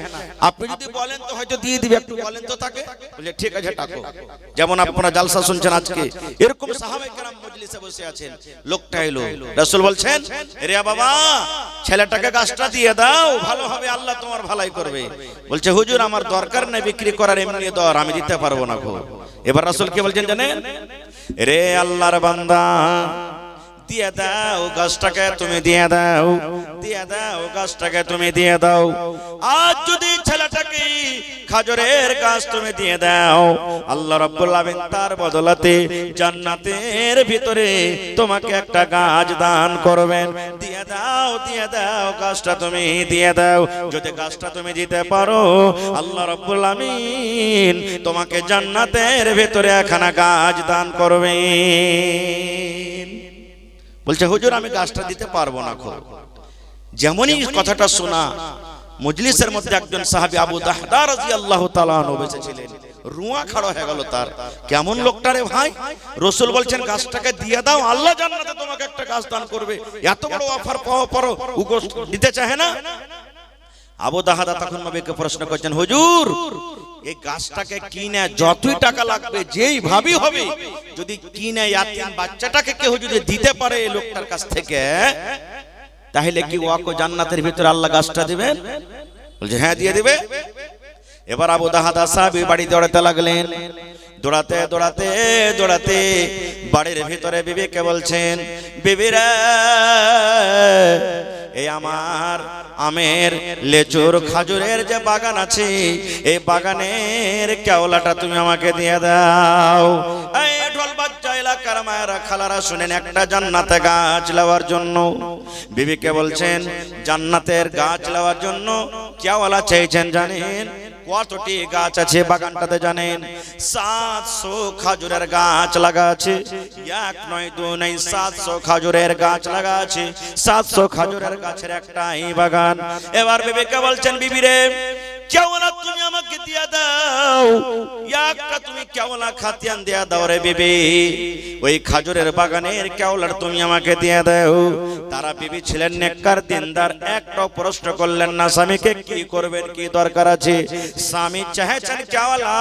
আপনি যদি বলেন তো হয়তো দিয়ে দিবে, একটু বলেন তো তাকে, বলে ঠিক আছে টাকো। যেমন আপনারা জালসা শুনছেন আজকে, এরকম সাহাবায়ে কেরাম মজলিসে বসে আছেন, লোকটা এলো, রাসূল বলছেন রে বাবা ছেলেটাকে গাছটা দিয়ে দাও, ভালো হবে, আল্লাহ তোমার ভালাই করবে। বলছে হুজুর আমার দরকার নেই বিক্রি করার, এমনি দর আমি দিতে পারবো না গো। এবার রাসূল কি বলছেন জানেন? রে আল্লাহর বান্দা দিয়ে দাও গাছটাকে, তুমি দিয়ে দাও, দিয়ে দাও গাছটাকে, তুমি দিয়ে দাও। আজ যদি ছেলেটাকে খাজরের গাছ তুমি দিয়ে দাও, আল্লাহ রাব্বুল আলামিন তার বদলাতে জান্নাতের ভিতরে তোমাকে একটা গাছ দান করবেন। দিয়ে দাও, দিয়ে দাও গাছটা তুমি দিয়ে দাও। যদি গাছটা তুমি দিতে পারো, আল্লাহ রাব্বুল আলামিন তোমাকে জান্নাতের ভিতরে একখানা গাছ দান করবেন। বলছে হুজুর আমি গাছটা দিতে পারবো না। যেমনই কথাটা শোনা, মজলিসের মধ্যে একজন সাহাবী আবু দাহদা রাদিয়াল্লাহু তাআলা আনহু বসেছিলেন, রুয়া খাড়া হয়ে গেল তার। কেমন লোকটা রে ভাই, রাসূল বলছেন গাছটাকে দিয়ে দাও, আল্লাহ জান্নাতে তোমাকে একটা গাছ দান করবে। এত বড় অফার পাওয়ার পরও দিতে চায় না। আবু দাহদা তখন নবীকে প্রশ্ন করছেন, হুজুর এই গাছটাকে কিনে যতই টাকা লাগবে, যেই ভাবি হবে, যদি কিনে ইয়াতিম বাচ্চাটাকে কেউ যদি দিতে পারে এই লোকটার কাছ থেকে, তাহলে কি ওয়াকে জান্নাতের ভিতরে আল্লাহ গাছটা দিবেন? বলছে হ্যাঁ দিয়ে দিবে। এবার আবু দাহদা সাহাবী বাড়ি দৌড়াতে লাগলেন, দৌড়াতে দৌড়াতে দৌড়াতে বাড়ির ভিতরে বিবিকে বলছেন, বিবিরা এই আমার আমের লেচুর খাজুরের যে বাগান আছে, এই বাগানের কেওলাটা তুমি আমাকে দিয়ে দাও। এই ঢোল বাজা এলাকার মায়েরা খালারা শুনেন, একটা জান্নাতে গাছ লাগার জন্য বিবিকে বলছেন, জান্নাতের গাছ লাগার জন্য কেওলা চাইছেন জানেন কতটি গাছ আছে বাগানটাতে জানেন? 700 খাজুরের গাছ লাগা আছে। এক নয় দুই নয়, 700 খাজুরের গাছ লাগা আছে। 700 খাজুরের গাছের একটাই বাগান। এবার বিবিকে বলছেন, বিবি রে কেওলা তুমি আমাকে দিয়ে দাও, একটা তুমি কেওলা খাতিয়ান দিয়ে দাও রে বিবি, ওই খাজুরের বাগানের কেওলার তুমি আমাকে দিয়ে দাও। তারা বিবি ছিলেন নেককার দিনদার, একটা প্রশ্ন করলেন না স্বামীকে কি করবেন, কি দরকার আছে। স্বামী চাইছেন কেওলা,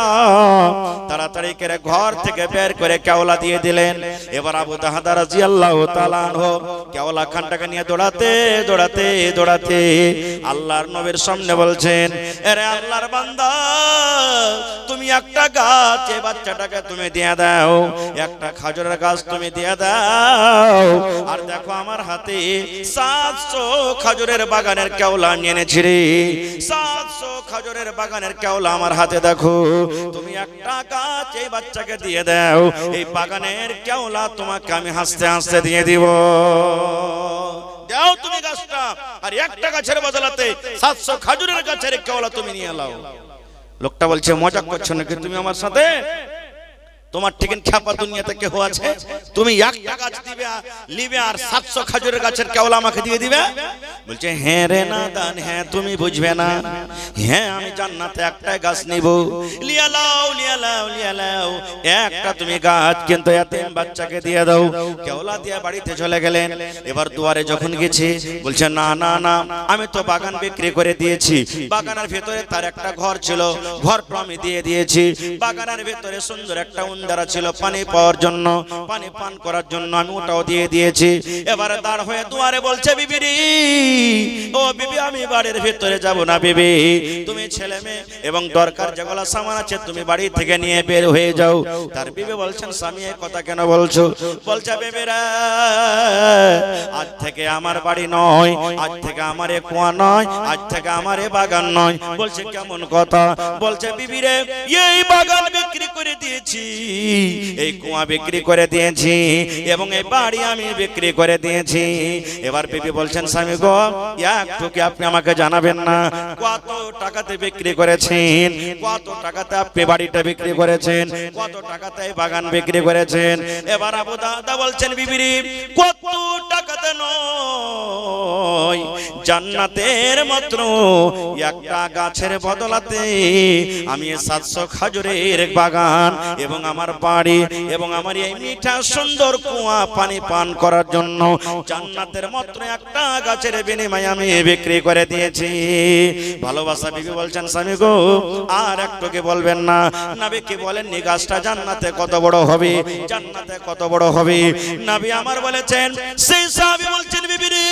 তাড়াতাড়ি করে ঘর থেকে বের করে কেওলা দিয়ে দিলেন। এবার আবু দাহদা রাদিয়াল্লাহু তাআলা আনহু কেওলা খানটাকে নিয়ে দৌড়াতে দৌড়াতে দৌড়াতে আল্লাহর নবীর সামনে বলছেন, আল্লাহর বান্দা তুমি একটা গাছ এই বাচ্চাটাকে তুমি দিয়ে দাও, একটা খাজুরের গাছ তুমি দিয়ে দাও। আর দেখো আমার হাতে 700 খাজুরের বাগানের কেওলা নিয়ে এনেছি রে, 700 খাজুরের বাগানের কেওলা আমার হাতে দেখো, তুমি একটা গাছ এই বাচ্চাকে দিয়ে দাও, এই বাগানের কেওলা তোমাকে আমি হাসতে হাসতে দিয়ে দিব। দাও তুমি গাছটা, আর একটা গাছের বদলাতে 700 খাজুরের গাছের কেওলা তুমি নিয়ে এলাও। লোকটা বলছে মজা করছো নাকি তুমি আমার সাথে? তোমার ঠিক খ্যাপা দুনিয়াতে কেউ আছে? তুমি একটা গাছ দিবে নিবে আর 700 খাজুরের গাছের কেওলা আমাকে দিয়ে দিবে? বলছে হ্যাঁ রে নাদান, হ্যাঁ তুমি বুঝবে না, হ্যাঁ আমি জান্নাতে একটা গাছ নিব, লিয়া লাও লিয়া লাও লিয়া লাও, একটা তুমি গাছ কিন্তু এতিম বাচ্চাকে দিয়ে দাও। কেওলা দিয়ে বাড়িতে চলে গেলেন। এবার দুয়ারে যখন গেছে বলছে না না না, আমি তো বাগান বিক্রি করে দিয়েছি, বাগানের ভিতরে তার একটা ঘর ছিল, ঘরটা আমি দিয়ে দিয়েছি, বাগানের ভিতরে সুন্দর একটা উন্দারা ছিল পানি পাওয়ার জন্য, পানি পান করার জন্য আমি ওটাও দিয়ে দিয়েছি। এবারে দাঁড় হয়ে দুয়ারে বলছে বিবিরি, ও বিবি আমি বাড়ির ভিতরে যাব না বিবি, তুমি ছেলে মেয়ে এবং দরকার যেগুলো সামান আছে তুমি বাড়ি থেকে নিয়ে বের হয়ে যাও। তার বিবি বলছেন স্বামী এই কথা কেন বলছো? বলছে বিবিরা আজ থেকে আমার বাড়ি নয়, আজ থেকে আমার এ কুয়া নয়, আজ থেকে আমার এ বাগান নয়। বলছে কেমন কথা? বলছে বিবিরে এই বাগান বিক্রি করে দিয়েছি, এই কুয়া বিক্রি করে দিয়েছি এবং এই বাড়ি আমি বিক্রি করে দিয়েছি। এবার বিবি বলছেন স্বামী গো একটু কি আপনি আমাকে জানাবেন না কত টাকাতে বিক্রি করেছেন, কত টাকাতে আপনি বাড়িটা বিক্রি করেছেন, কত টাকাতে বাগান বিক্রি করেছেন? এবার আবু দাদা বলছেন বিবিরি কত টাকাতে নয়, জান্নাতের মাত্র একটা গাছের বদলাতে আমি 700 খাজুরের বাগান বাগান এবং আমার বাড়ি এবং আমার এই মিঠা সুন্দর কুয়া পানি পান করার জন্য জান্নাতের মাত্র একটা গাছের বিনিময়ে আমি বিক্রি করে দিয়েছি। ভালোবাসা বিবি বলছেন, স্বামী গো আর একটু কি বলবেন না? নবী কি বলেননি গাছটা জান্নাতে কত বড় হবে, জান্নাতে কত বড় হবে? নবী আমার বলেছেন, সেই সাহাবী বলছেন, বিবি রে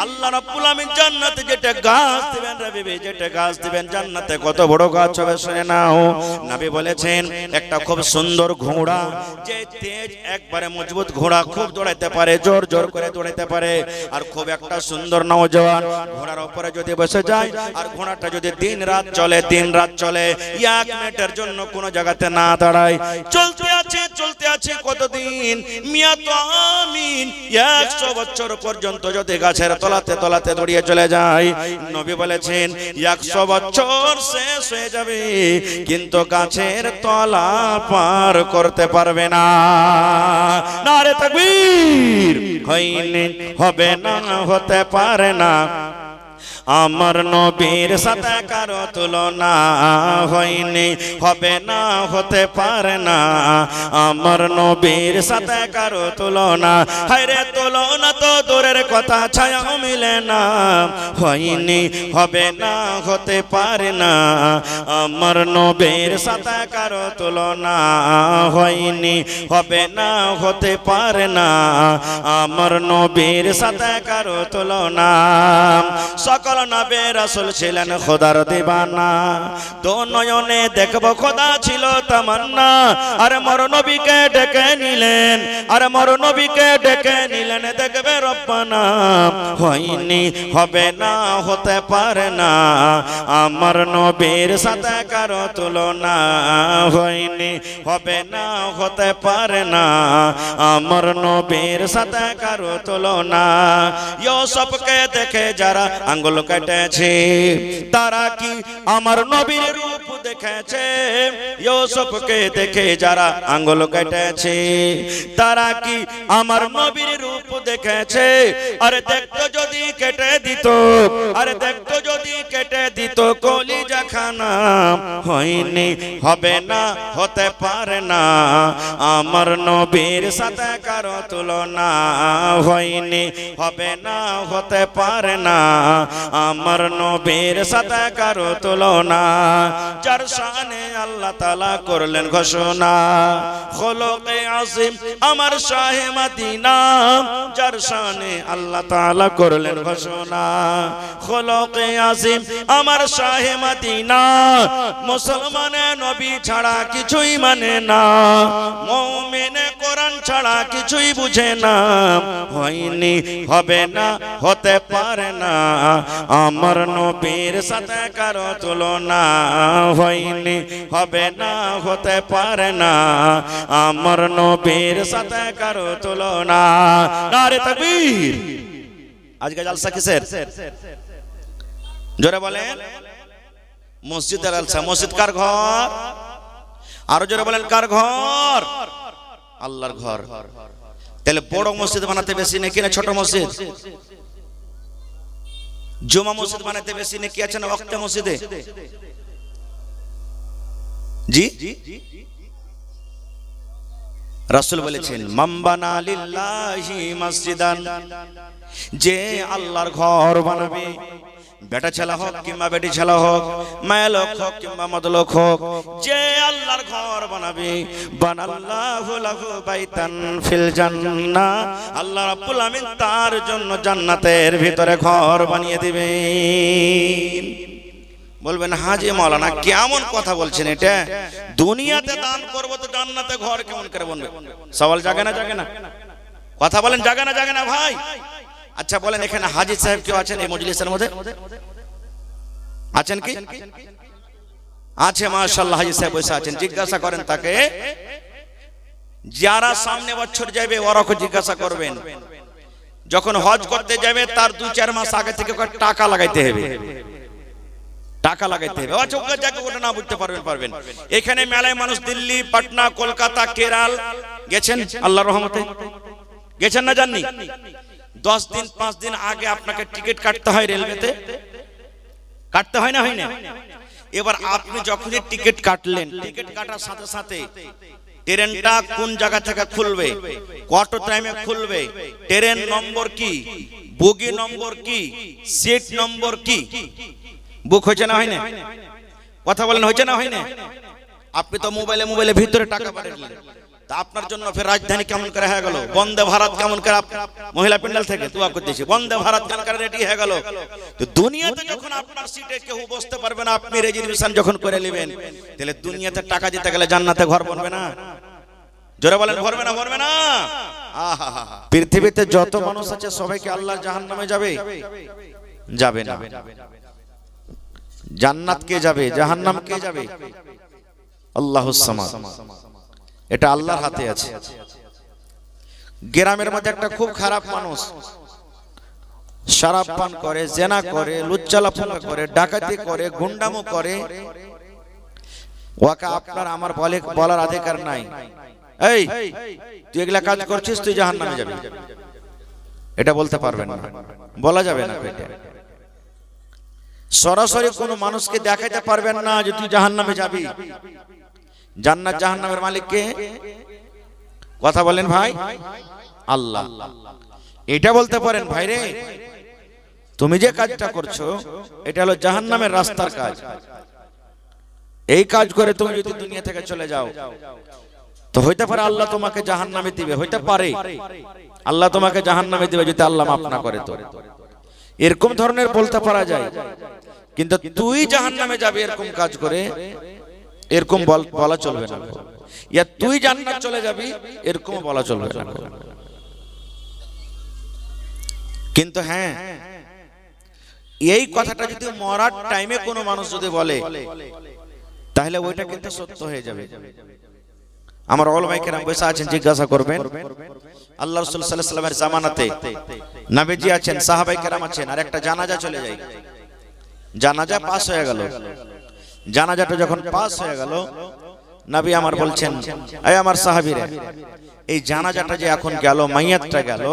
আল্লাহ রাব্বুল আমিন জান্নাতে যেটা গাছ দিবেন রে বিবি, যেটা গাছ দিবেন জান্নাতে কত বড় গাছ হবে শুনে নাও। নবী বলেছেন একটা খুব সুন্দর ঘোড়া, যে তেজ একবারে মজবুত ঘোড়া, খুব দৌড়াইতে পারে, জোর জোর করে দৌড়াইতে পারে, আর খুব একটা সুন্দর নওজওয়ান ঘোড়ার উপরে যদি বসে যায় আর ঘোড়াটা যদি দিন রাত চলে, দিন রাত চলে, এক মিনিটের জন্য কোনো জায়গাতে না দাঁড়ায়, চলতে আছে কতদিন, মিয়া তো আমিন 100 বছর পর্যন্ত যদি গাছের তলাতে তলাতে দৌড়িয়ে চলে যায়, নবী বলেছেন 100 বছর শেষ হয়ে যাবে কিন্তু গাছের তলা পার করতে পারবে না। নারে তাকবীর! হয়নি, হবে না, হতে পারে না, আমার নবীর সাথে কারো তুলনা হয়নি, হবে না, হতে পারে না, আমার নবীর সাথে কারো তুলনা। হায়রে তুলনা তো দূরের কথা, ছায়াও মিলে না, হয়নি, হবে না, হতে পারে না, আমার নবীর সাথে কারো তুলনা হয়নি, হবে না, হতে পারে না, আমার নবীর সাথে কারো তুলনা। সকল নবী রাসূল ছিলেন খোদার দিবানা, দো নয়নে দেখব খোদা ছিল তামান্না, আর মর নবীকে ডেকে নিলেন, আর মর নবীকে ডেকে নিলেন দেখবে রব্বানা। হয়নি, হবে না, হতে পারে না, আমার নবীর সাথে কারো তুলনা হয়নি, হবে না, হতে পারে না, আমার নবীর সাথে কারো তুলনা। ইউসুফকে দেখে যারা আঙ্গুল কেটেছে তারা কি আমার নবীর রূপ দেখেছে? ইউসুফকে দেখে যারা আঙ্গুল কেটেছে তারা কি আমার নবীর রূপ দেখেছে? আরে দেখতো যদি কেটে দিত, আরে দেখতো যদি কেটে দিত কলিজা খানা। হয়নি, হবে না, হতে পারে না, আমার নবীর সাথে কারো তুলনা হয়নি, হবে না, হতে পারে না, আমার নবীর সাথে কারো তুলনা। যার শানে আল্লাহ তাআলা করলেন ঘোষণা, খোলকে আজিম আমার শাহে মদিনা, যার শানে আল্লাহ তাআলা করলেন ঘোষণা, খোলকে আজিম আমার শাহে মদিনা। মুসলমানে নবী ছাড়া কিছুই মানে না, মুমিনে কোরআন ছাড়া কিছুই বুঝে না। হয়নি, হবে না, হতে পারে না, আমার নবীর সাথে কারো তুলনা হয়নি, হবে না, হতে পারে না, আমার নবীর সাথে কারো তুলনা। নারে তাকবীর! আজকে জালসা কিসের? জোরে বলেন। মসজিদের জালসা। মসজিদ কার ঘর? আরো জোরে বলেন, কার ঘর? আল্লাহর ঘর। তাহলে বড় মসজিদ বানাতে বেশি নাকি না ছোট মসজিদ? জুমা মসজিদ বানাতে বেশি নাকি আছে না ওয়াক্তে মসজিদে? জি, রাসূল বলেছেন মামবানা লিল্লাহি মসজিদান, যে আল্লাহর ঘর বানাবে, বেটা ছেলে হোক কিংবা বেটি ছেলে হোক, মায়া লোক হোক কিংবা মদ লোক হোক, যে আল্লাহর ঘর বানাবে, বানাল্লাহু লাহু বাইতান ফিল জান্নাহ, আল্লাহ রাব্বুল আমিন তার জন্য জান্নাতের ভিতরে ঘর বানিয়ে দিবেন। বলবেন হাজি মাওলানা কেমন কথা বলছেন এটা? দুনিয়াতে দান করব তো জান্নাতে ঘর কেমন করে বানবে? সওয়াল জাগে না জাগে না? কথা বলেন, জাগে না জাগে না ভাই? আচ্ছা বলেন, এখানে হাজি সাহেব কেউ আছেন এই মজলিসের মধ্যে? আছেন কি? আছে, মাশাআল্লাহ হাজি সাহেব বসে আছেন। জিজ্ঞাসা করেন তাকে, যারা সামনে বছর যাবে ওরাকে জিজ্ঞাসা করবেন, যখন হজ করতে যাবে তার 2-4 মাস আগে থেকে টাকা লাগাইতে হবে, টাকা লাগাইতে হবে। আচ্ছা ওকে যাকে ওটা না বুঝতে পারবেন। এখানে মেলায় মানুষ দিল্লি, পাটনা, কলকাতা, কেরাল গেছেন, আল্লাহর রহমতে গেছেন না জাননি? 10 দিন 5 দিন আগে আপনাকে টিকিট কাটতে হয় রেলওয়েতে, কাটতে হয় না? হয় না? এবার আপনি যখনই টিকিট কাটলেন, টিকিট কাটার সাথে সাথে ট্রেনটা কোন জায়গা থেকে খুলবে, কত টাইমে খুলবে, ট্রেন নম্বর কি, বগি নম্বর কি, সিট নম্বর কি, বুক হয়েছে না হয়নি? কথা বলেন, হয়েছে না হয়নি? আপনি তো মোবাইলে ভিতরে টাকা পাঠালেন, তা আপনার জন্য ফের রাজধানী কেমন করে হয়ে গেল, বন্দে ভারত কেমন করে, মহিলা প্যান্ডেল থেকে দোয়া করতেছি বন্দে ভারত কেমন করে রেডি হয়ে গেল। তো দুনিয়াতে যখন আপনার সিটে কেউ বসতে পারবে না, আপনি রেজার্ভেশন যখন করে নেবেন, তাহলে দুনিয়াতে টাকা দিতে গেলে জান্নাতে ঘর বনবে না? জোরে বলেন, ভরবে না? ভরবে না? পৃথিবীতে যত মানুষ আছে সবাইকে আল্লাহ জাহান্নামে যাবে? যাবে না। জান্নাত কে যাবে, জাহান্নাম কে যাবে? আল্লাহুস সামাদ। এটা আল্লাহর হাতে আছে। গ্রামের মধ্যে একটা খুব খারাপ মানুষ শরাব পান করে, জেনা করে, লুচ্চালাফালা করে, ডাকাতি করে, গুন্ডামো করে, ওকে আপনার আমার বলার অধিকার নাই, এই তুই এগুলা কাজ করছিস, তুই জাহান্নামে যাবি, এটা বলতে পারবেন না, বলা যাবে না। সরাসরি কোনো মানুষকে দেখাতে পারবেন না যে তুই জাহান্নামে যাবি। জান্নাত জাহান্নামের মালিক কে? কথা বলেন ভাই, আল্লাহ। এটা বলতে পারেন, ভাই রে তুমি যে কাজটা করছো এটা হলো জাহান্নামের রাস্তার কাজ, এই কাজ করে তুমি যদি দুনিয়া থেকে চলে যাও তো হইতে পারে আল্লাহ তোমাকে জাহান্নামে দিবে, হইতে পারে আল্লাহ তোমাকে জাহান্নামে দিবে যদি আল্লাহ মাফ না করে। তো এরকম ধরনের বলতে পারা যায়, কিন্তু তুই জাহান্নামে যাবি এরকম কাজ করে এরকম বলা চলবে না, ইয়া তুই জান্নাত চলে যাবি এরকম বলা চলবে না। কিন্তু হ্যাঁ, এই কথাটা যদি মরার টাইমে কোনো মানুষ যদি বলে তাহলে ওইটা কিন্তু সত্য হয়ে যাবে। আমার ওলামায়ে কেরাম বসে আছেন, জিজ্ঞাসা করবেন আল্লাহ রাসূল সাল্লাল্লাহু আলাইহি ওয়াসাল্লামের জামানাতে নবীজি আছেন, সাহাবায়ে কেরাম আছেন, আর একটা জানাজা চলে যায়, জানাজা পাস হয়ে গেল। জানাজাটা যখন পাস হয়ে গেল, নবী আমার বলছেন, এই আমার সাহাবীরা, এই জানাজাটা যে এখন গেল, মাইয়াতটা গেল,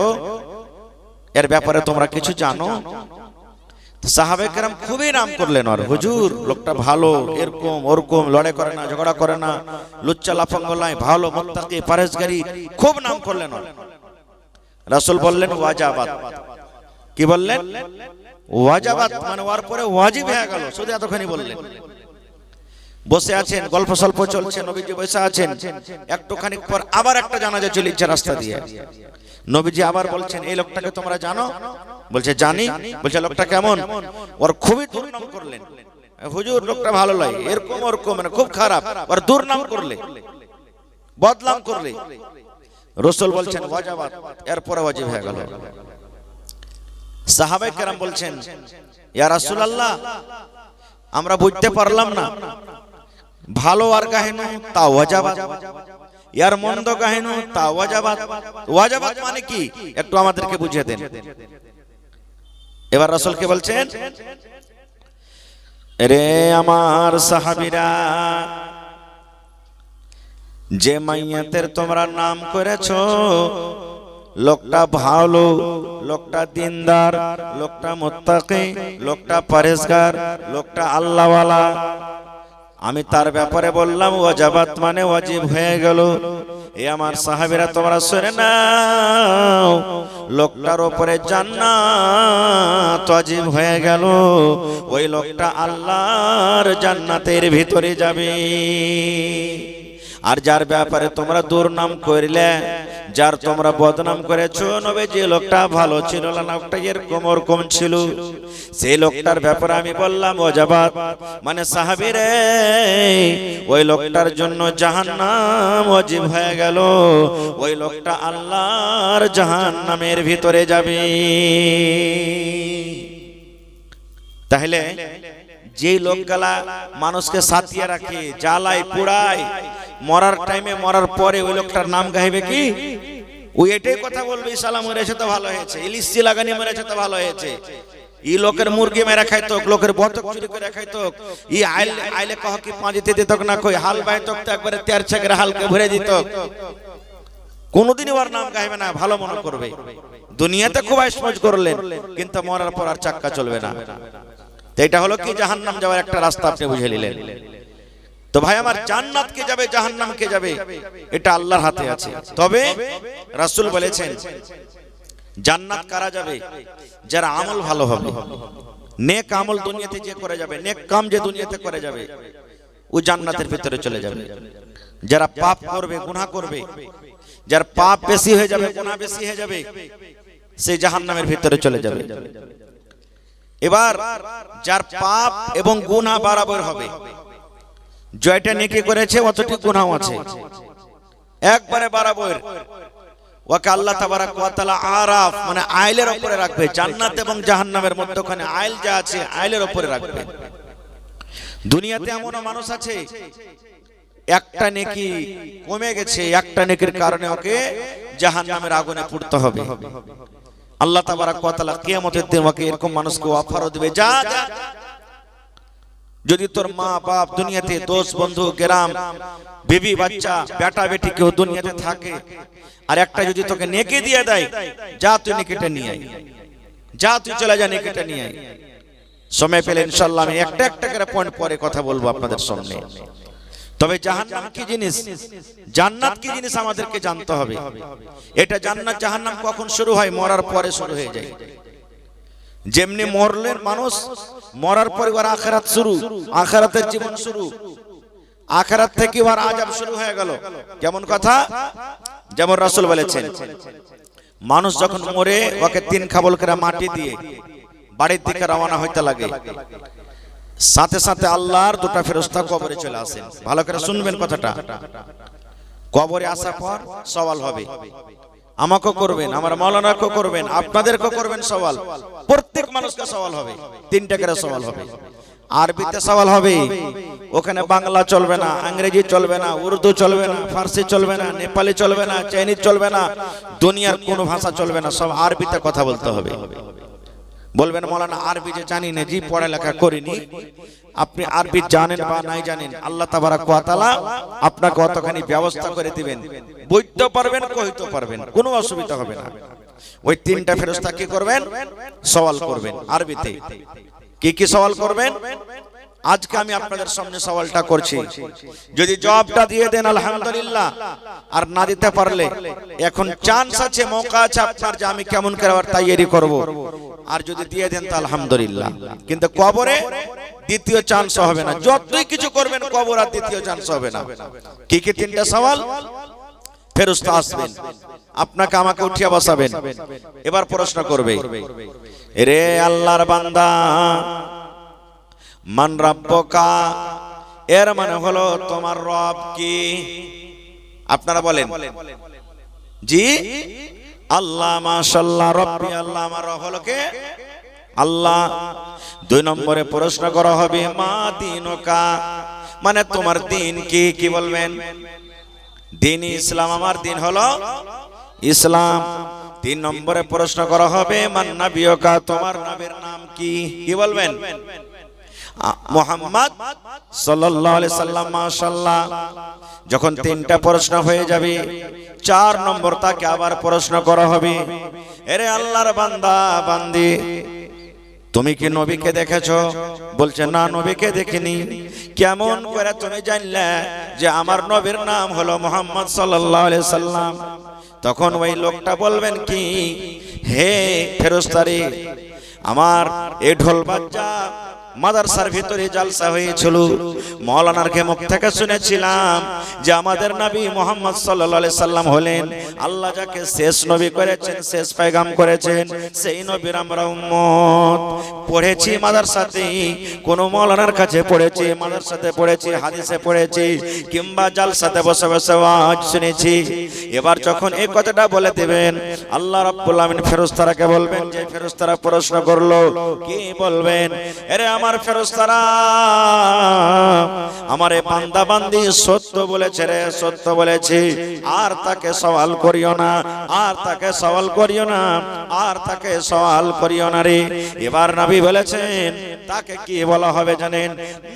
এর ব্যাপারে তোমরা কিছু জানো? সাহাবায়ে কেরাম খুবই নাম করলেন, আর হুজুর লোকটা ভালো, এরকম ওরকম, লড়াই করে না, ঝগড়া করে না, লুচ্চা লাফাঙ্গ নয়, ভালো, মুত্তাকি, পরহেজগারি, খুব নাম করলেন। রাসূল বললেন ওয়াজাবাত। কি বললেন? ওয়াজাবাত, মানে ওর পরে ওয়াজিব হয়ে গেল। শুধু এতখানি বললেন। বসে আছেন, গল্প সল্প চলছে, নবীজি বসে আছেন, একটুখানি পর আবার একটা জানাজা চলছে রাস্তা দিয়ে। নবীজি আবার বলছেন, এই লোকটাকে তোমরা জানো? বলছে জানি। বলছে লোকটা কেমন? ওর খুবই দুর্নাম করলেন, হুজুর লোকটা ভালো লাগে, এরকম ওরকম, মানে খুব খারাপ, ওর দুর্নাম করলে, বদনাম করলে। রাসূল বলছেন ওয়াজাবাত, এরপরে ওয়াজিব হয়ে গেল। সাহাবায়ে কেরাম বলছেন, ইয়া রাসূলুল্লাহ আমরা বুঝতে পারলাম না, ভালো আর কাহিনী তা ওয়াজাবাত, ইয়ার মন্দ কাহিনী তা ওয়াজাবাত। ওয়াজাবাত মানে কি একটু আমাদেরকে বুঝিয়ে দেন। এবার রাসূলকে বলছেন, রে আমার সাহাবীরা, যে মাইয়াতের তোমরা নাম করেছো, লোকটা ভালো, লোকটা দিনদার, লোকটা মুত্তাকি, লোকটা পরহেজগার, লোকটা আল্লাহওয়ালা, আমি তার ব্যাপারে বললাম ওয়াজাবাত মানে ওয়াজিব হয়ে গেল। এ আমার সাহাবীরা তোমরা শুনে নাও, লোকটার উপরে জান্নাত ওয়াজিব হয়ে গেল, ওই লোকটা আল্লাহর জান্নাতের ভিতরে যাবে। আর যার ব্যাপারে তোমরা দুর্নাম করলে, যার তোমরা বদনাম করেছো, নবী যে লোকটা ভালো ছিল না, লোকটা এরকম ওরকম ছিল, সেই লোকটার ব্যাপারে আমি বললাম ওয়াজাবাত মানে সাহাবীরে ওই লোকটার জন্য জাহান্নাম ওয়াজিব হয়ে গেল, ওই লোকটা আল্লাহর জাহান্নামের ভিতরে যাবে। তাহলে যে লোকগুলা মানুষকে সাথিয়ে রাখে, জ্বালায়, পোড়ায়, মরার টাইমে, মরার পরে ওই লোকটার নাম গাইবে কি? ওই এটাই কথা বলবে, সালাম মরেছে তো ভালো হয়েছে, ইলিশি লাগানি মরেছে তো ভালো হয়েছে, ই লোকের মুরগি মেরা খাইতো, লোকের বতক চুরি করে খাইতো, ই আইলে কহ কি পাঁজিতে দিত না, কই হাল বাইতো তো একবারে 4 ছাগের হালকে ভরে দিত। কোনদিনই ওর নাম গাইবে না, ভালো মনে করবে। দুনিয়াতে খুব আইসমজ করলেন, কিন্তু মরার পর আর চাক্কা চলবে না। তো এটা হলো কি জাহান্নাম যাওয়ার একটা রাস্তা আপনি বুঝে নিলেন। তো ভাই আমার, জান্নাত কে যাবে জাহান্নাম কে যাবে এটা আল্লাহর হাতে আছে। তবে রাসূল বলেছেন জান্নাত কারা যাবে? যারা আমল ভালো হবে, নেক আমল দুনিয়াতে যে করে যাবে, নেক কাম যে দুনিয়াতে করে যাবে, ও জান্নাতের ভিতরে চলে যাবে। যারা পাপ করবে, গুনাহ করবে, যার পাপ বেশি হয়ে যাবে, গুনাহ বেশি হয়ে যাবে, সে জাহান্নামের ভিতরে চলে যাবে। এবার যার পাপ এবং গুনাহ বরাবর হবে, জয়টা নেকি করেছে অতটি গুনাহ আছে, একবারে বরাবর, ওকে আল্লাহ তাবারাক ওয়া তাআলা আরাফ মানে আইলের উপরে রাখবে। জান্নাত এবং জাহান্নামের মধ্যখানে আইল যা আছে আইলের উপরে রাখবে। দুনিয়াতে এমন মানুষ আছে একটা নেকি কমে গেছে, একটা নেকির কারণে ওকে জাহান্নামের আগুনে পুড়তে হবে। আল্লাহ তাবারাক ওয়া তাআলা কিয়ামতের দিন ওকে এরকম মানুষকে অফারও দিবে, যা যদি তোর মা বাপ দুনিয়াতে, দোস্ত বন্ধু, গ্রাম, বিবি বাচ্চা, বেটা বেটি কেউ দুনিয়াতে থাকে, আর একটা যদি তোকে নেকি দিয়ে দেয়, যা তুই নেকিটা নিয়ে আয়, যা তুই চলে যা নেকিটা নিয়ে আয়। সময় পেলে ইনশাআল্লাহ আমি একটা একটা করে পয়েন্ট পরে কথা বলবো আপনাদের সামনে। তবে জাহান্নাম কি জিনিস, জান্নাত কি জিনিস আমাদেরকে জানতে হবে। এটা জান্নাত জাহান্নাম কখন শুরু হয়? মরার পরে শুরু হয়ে যায়। যেমনি মরলেন মানুষ, মরার পরে ওর আখিরাত শুরু, আখিরাতের জীবন শুরু, আখিরাত থেকে ওর আযাব শুরু হয়ে গেল। কেমন কথা? যেমন রাসূল বলেছেন, মানুষ যখন মরে ওকে 3 খাবল করে মাটি দিয়ে বাড়ির দিকে রওনা হইতে লাগে, সাথে সাথে আল্লাহর 2টা ফেরেশতা কবরে চলে আসেন। ভালো করে শুনবেন কথাটা। কবরে আসার পর সওয়াল হবে, আমাকেও করবেন, আমার মাওলানাকেও করবেন, আপনাদেরকেও করবেন সওয়াল। প্রত্যেক মানুষকে সওয়াল হবে, 3টা করে সওয়াল হবে। আরবিতে সওয়াল হবে, ওখানে বাংলা চলবে না, ইংরেজি চলবে না, উর্দু চলবে না, ফার্সি চলবে না, নেপালি চলবে না, চাইনিজ চলবে না, দুনিয়ার কোনো ভাষা চলবে না, সব আরবিতে কথা বলতে হবে। বলবেন মাওলানা আরবি যে জানি না, জি পড়ালেখা করিনি। আপনি আরবি জানেন বা নাই জানেন, আল্লাহ তাবারাক ওয়া তাআলা আপনাকে অতখানি ব্যবস্থা করে দিবেন, বলতে পারবেন, কইতে পারবেন, কোনো অসুবিধা হবে না। ওই 3টা ফেরেশতা কি করবেন? সওয়াল করবেন আরবিতে। কি কি সওয়াল করবেন? আজকে আমি আপনাদের সামনে সওয়ালটা করছি, যদি জবাবটা দিয়ে দেন আলহামদুলিল্লাহ, আর না দিতে পারলে এখন চান্স আছে, মৌকা আছে আপনার যে আমি কেমন করে আবার তৈরি করব, আর যদি দিয়ে দেন তো আলহামদুলিল্লাহ। কিন্তু কবরে দ্বিতীয় চান্স হবে না, যতই কিছু করবেন কবর আর দ্বিতীয় চান্স হবে না। কি কি 3টা সওয়াল? ফেরেশতা আসবেন, আপনাকে আমাকে উঠিয়ে বসাবেন, এবার প্রশ্ন করবে, রে আল্লাহর বান্দা, মান রাব্বুকা, এর মানে হলো তোমার রব কি? আপনারা বলেন জি আল্লাহ, মাশাআল্লাহ, রব্বি আল্লাহ, আমার রব হলো কে? আল্লাহ। 2 নম্বরে প্রশ্ন করা হবে, মা দীনুকা, মানে তোমার দিন কি? কি বলবেন? দিন ইসলাম, আমার দিন হলো ইসলাম। 3 নম্বরে প্রশ্ন করা হবে, মান নাবিয়ুকা, তোমার নবীর নাম কি? কি বলবেন? মুহাম্মদ সাল্লাল্লাহু আলাইহি সাল্লাম। মাশাআল্লাহ। যখন 3টা প্রশ্ন হয়ে যাবে, 4 নম্বর তাকে আবার প্রশ্ন করা হবে, আরে আল্লাহর বান্দা বান্দি, তুমি কি নবীকে দেখেছো? বলছে না, নবীকে দেখিনি। কেমন করে তুমি জানলে যে আমার নবীর নাম হলো মুহাম্মদ সাল্লাল্লাহু আলাইহি সাল্লাম? তখন ওই লোকটা বলবেন কি, হে ফেরেশতারে, আমার এই ঢোল বাজা মাদ্রাসার ভিতরে জালসা হয়েছিল, মাওলানার মুখ থেকে শুনেছিলাম যে আমাদের নবী মুহাম্মদ সাল্লাল্লাহু আলাইহি সাল্লাম হলেন আল্লাহ যাকে শেষ নবী করেছেন, শেষ পয়গাম করেছেন, সেই নবীর আমরা উম্মত। পড়েছি মাদ্রাসাতে, কোন মাওলানার কাছে পড়েছি, মাদ্রাসাতে পড়েছি, হাদিসে পড়েছি, কিংবা জালসাতে বসে বসে ওয়াজ শুনেছি। এবার যখন এই কথাটা বলে দিবেন, আল্লাহ রাব্বুল আলামিন ফেরেশতাকে বলবেন, যে ফেরেশতারা প্রশ্ন করলো, কি বলবেন? আরে আমার ফেরেশতারা, আমারে বান্দা বান্দি সত্য বলেছে রে, সত্য বলেছে, আর তাকে সওয়াল করিও না, আর তাকে সওয়াল করিও না, আর তাকে সওয়াল করিও না রে। এবার নবী বলেছেন, তাকে কি বলা হবে জানেন?